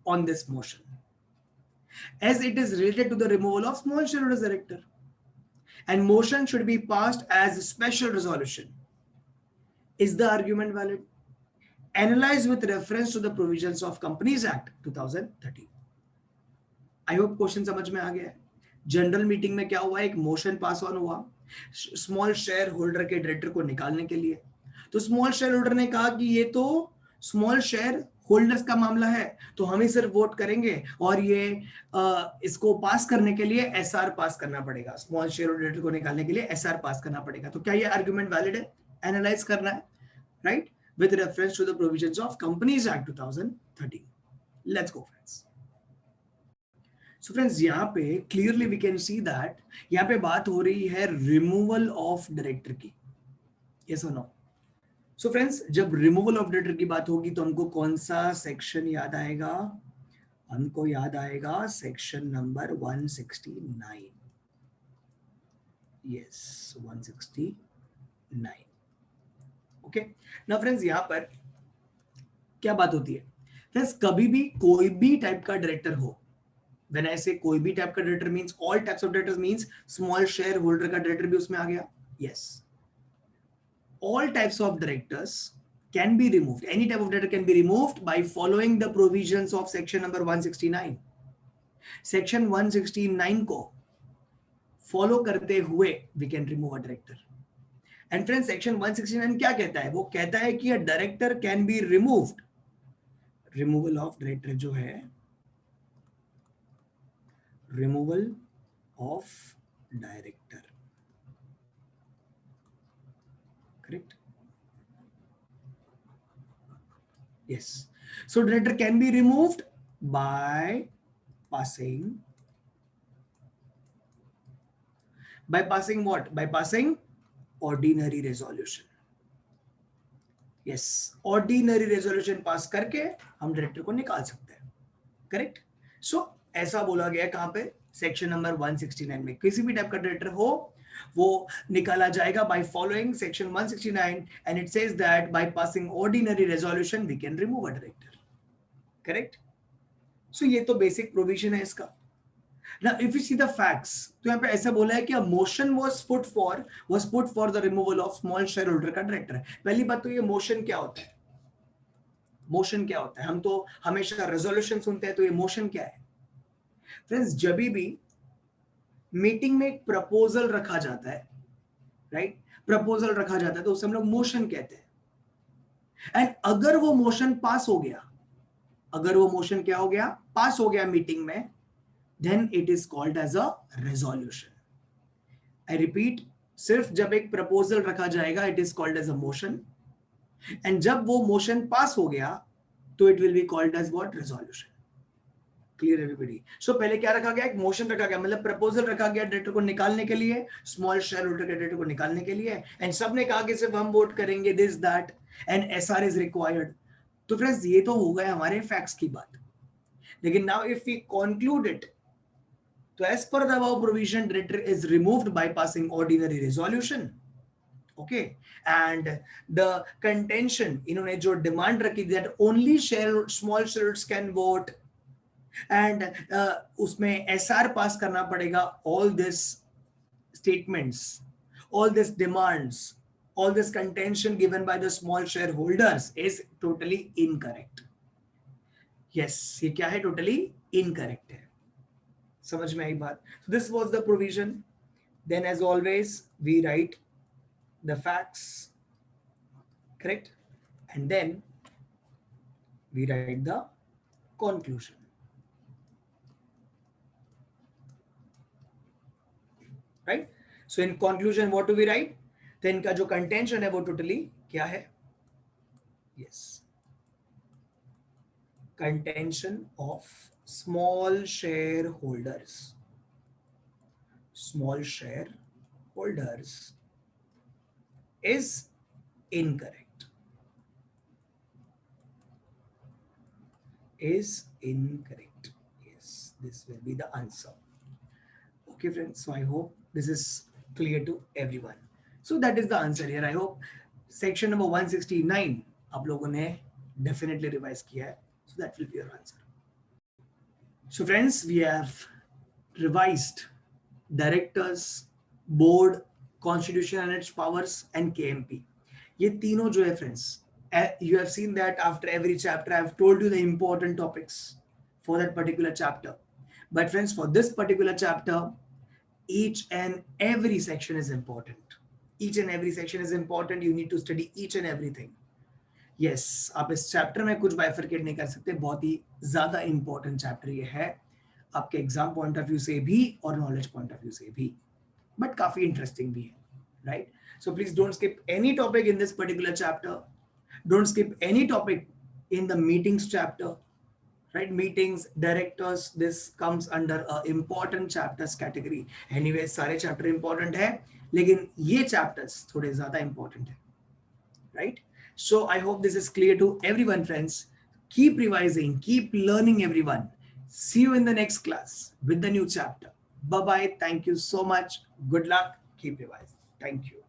on this motion, as it is related to the removal of small shareholders director, and motion should be passed as a special resolution. Is the argument valid? Analyze with reference to the provisions of Companies Act 2013. I hope question समझ में आ गया है। General meeting में क्या हुआ, एक motion pass on हुआ small share holder के डायरेक्टर को निकालने के लिए। तो स्मॉल शेयर होल्डर ने कहा कि ये तो स्मॉल शेयर होल्डर्स का मामला है, तो हम ही सिर्फ वोट करेंगे और ये इसको पास करने के लिए एसआर पास करना पड़ेगा, स्मॉल शेयर होल्डर को निकालने के लिए एसआर पास करना पड़ेगा। तो क्या ये आर्गुमेंट वैलिड है, एनालाइज करना है, right, with reference to the provisions of companies act 2013। Let's go friends. So friends, यहाँ पे clearly we can see that यहाँ पे बात हो रही है रिमूवल ऑफ डायरेक्टर की। यस और नो? सो फ्रेंड्स, जब रिमूवल ऑफ डायरेक्टर की बात होगी तो हमको कौन सा सेक्शन याद आएगा, हमको याद आएगा section number 169। Yes, 169। Okay, now friends, यहाँ पर क्या बात होती है फ्रेंड्स, कभी भी कोई भी टाइप का डायरेक्टर हो, when I say कोई भी टाइप का director means all types of directors means small shareholder का डायरेक्टर भी उसमें आ गया। yes, all types of directors can be removed, any type of director can be removed by following the provisions of section number 169। section 169 को follow करते हुए we can remove a director। and friends, section 169 क्या कहता है, वो कहता है कि a director can be removed, removal of director जो है removal of director. Correct? Yes. So director can be removed by passing what? By passing ordinary resolution. Yes, ordinary resolution pass करके हम डायरेक्टर को निकाल सकते हैं. करेक्ट. सो ऐसा बोला गया कहां पे? सेक्शन नंबर 169 में. किसी भी टाइप का डायरेक्टर हो वो निकाला जाएगा by following section 169 and it says that by passing ordinary resolution we can remove a director. Correct. So ये तो बेसिक प्रोविजन है इसका. Now, if you see the facts, तो यहाँ पे ऐसा बोला है कि a motion was put for the removal of small shareholder का director. पहली बात तो ये motion क्या होता है? मोशन क्या होता है? हम तो हमेशा रेजोल्यूशन सुनते हैं, तो ये मोशन क्या है? फ्रेंड्स, जब भी मीटिंग में एक प्रपोजल रखा जाता है, राइट, प्रपोजल रखा जाता है तो उसे हम लोग मोशन कहते हैं. एंड अगर वो मोशन पास हो गया, अगर वो मोशन क्या हो गया? पास हो गया मीटिंग में, then it is called as a resolution. I repeat, सिर्फ जब एक प्रपोजल रखा जाएगा it is called as a motion, and जब वो मोशन पास हो गया तो it will be called as what? Resolution. Clear everybody? So पहले क्या रखा गया? एक मोशन रखा गया, मतलब प्रपोजल रखा गया डायरेक्टर को निकालने के लिए, स्मॉल शेयर होल्डर के डायरेक्टर को निकालने के लिए, एंड सबने कहा कि सिर्फ हम वोट करेंगे this that and SR is required. तो फ्रेंड्स ये तो हो गए हमारे फैक्ट्स की बात. लेकिन now if we conclude it, so as per the above provision, director is removed by passing ordinary resolution. Okay, and the contention इन्होंने जो डिमांड रखी that only small shareholders can vote and उसमें SR पास करना पड़ेगा. All this statements, all this demands, all this contention given by the small shareholders is totally incorrect. Yes, ये क्या है? Totally incorrect है. समझ में आई बात? So this was the provision. Then as always we write the facts, correct, and then we write the conclusion. Right? So in conclusion what do we write? Then इनका जो contention है वो totally क्या है? Yes, contention of small shareholders is incorrect. Yes, this will be the answer. Okay friends, so I hope this is clear to everyone. So that is the answer here. I hope section number 169 आप लोगों ने definitely revise किया है. So that will be your answer. So friends, we have revised directors, board, constitution and its powers and KMP. ये तीनों जो है friends, you have seen that after every chapter I have told you the important topics for that particular chapter. But friends, for this particular chapter, each and every section is important. Each and every section is important. You need to study each and everything. Yes, आप इस chapter में कुछ bifurcate नहीं कर सकते. बहुत ही ज्यादा important chapter ये है आपके एग्जाम पॉइंट ऑफ व्यू से भी और नॉलेज पॉइंट ऑफ व्यू से भी, बट काफी इंटरेस्टिंग भी है. Right? So please don't skip any topic in this particular chapter. Don't skip any topic in the meetings chapter. Right? Meetings, directors, this comes under a important chapters category. Anyway, सारे chapter important है, लेकिन ये chapters थोड़े ज़्यादा important है. Right? So I hope this is clear to everyone, friends. Keep revising, keep learning, everyone. See you in the next class with the new chapter. Bye-bye. Thank you so much. Good luck. Keep revising. Thank you.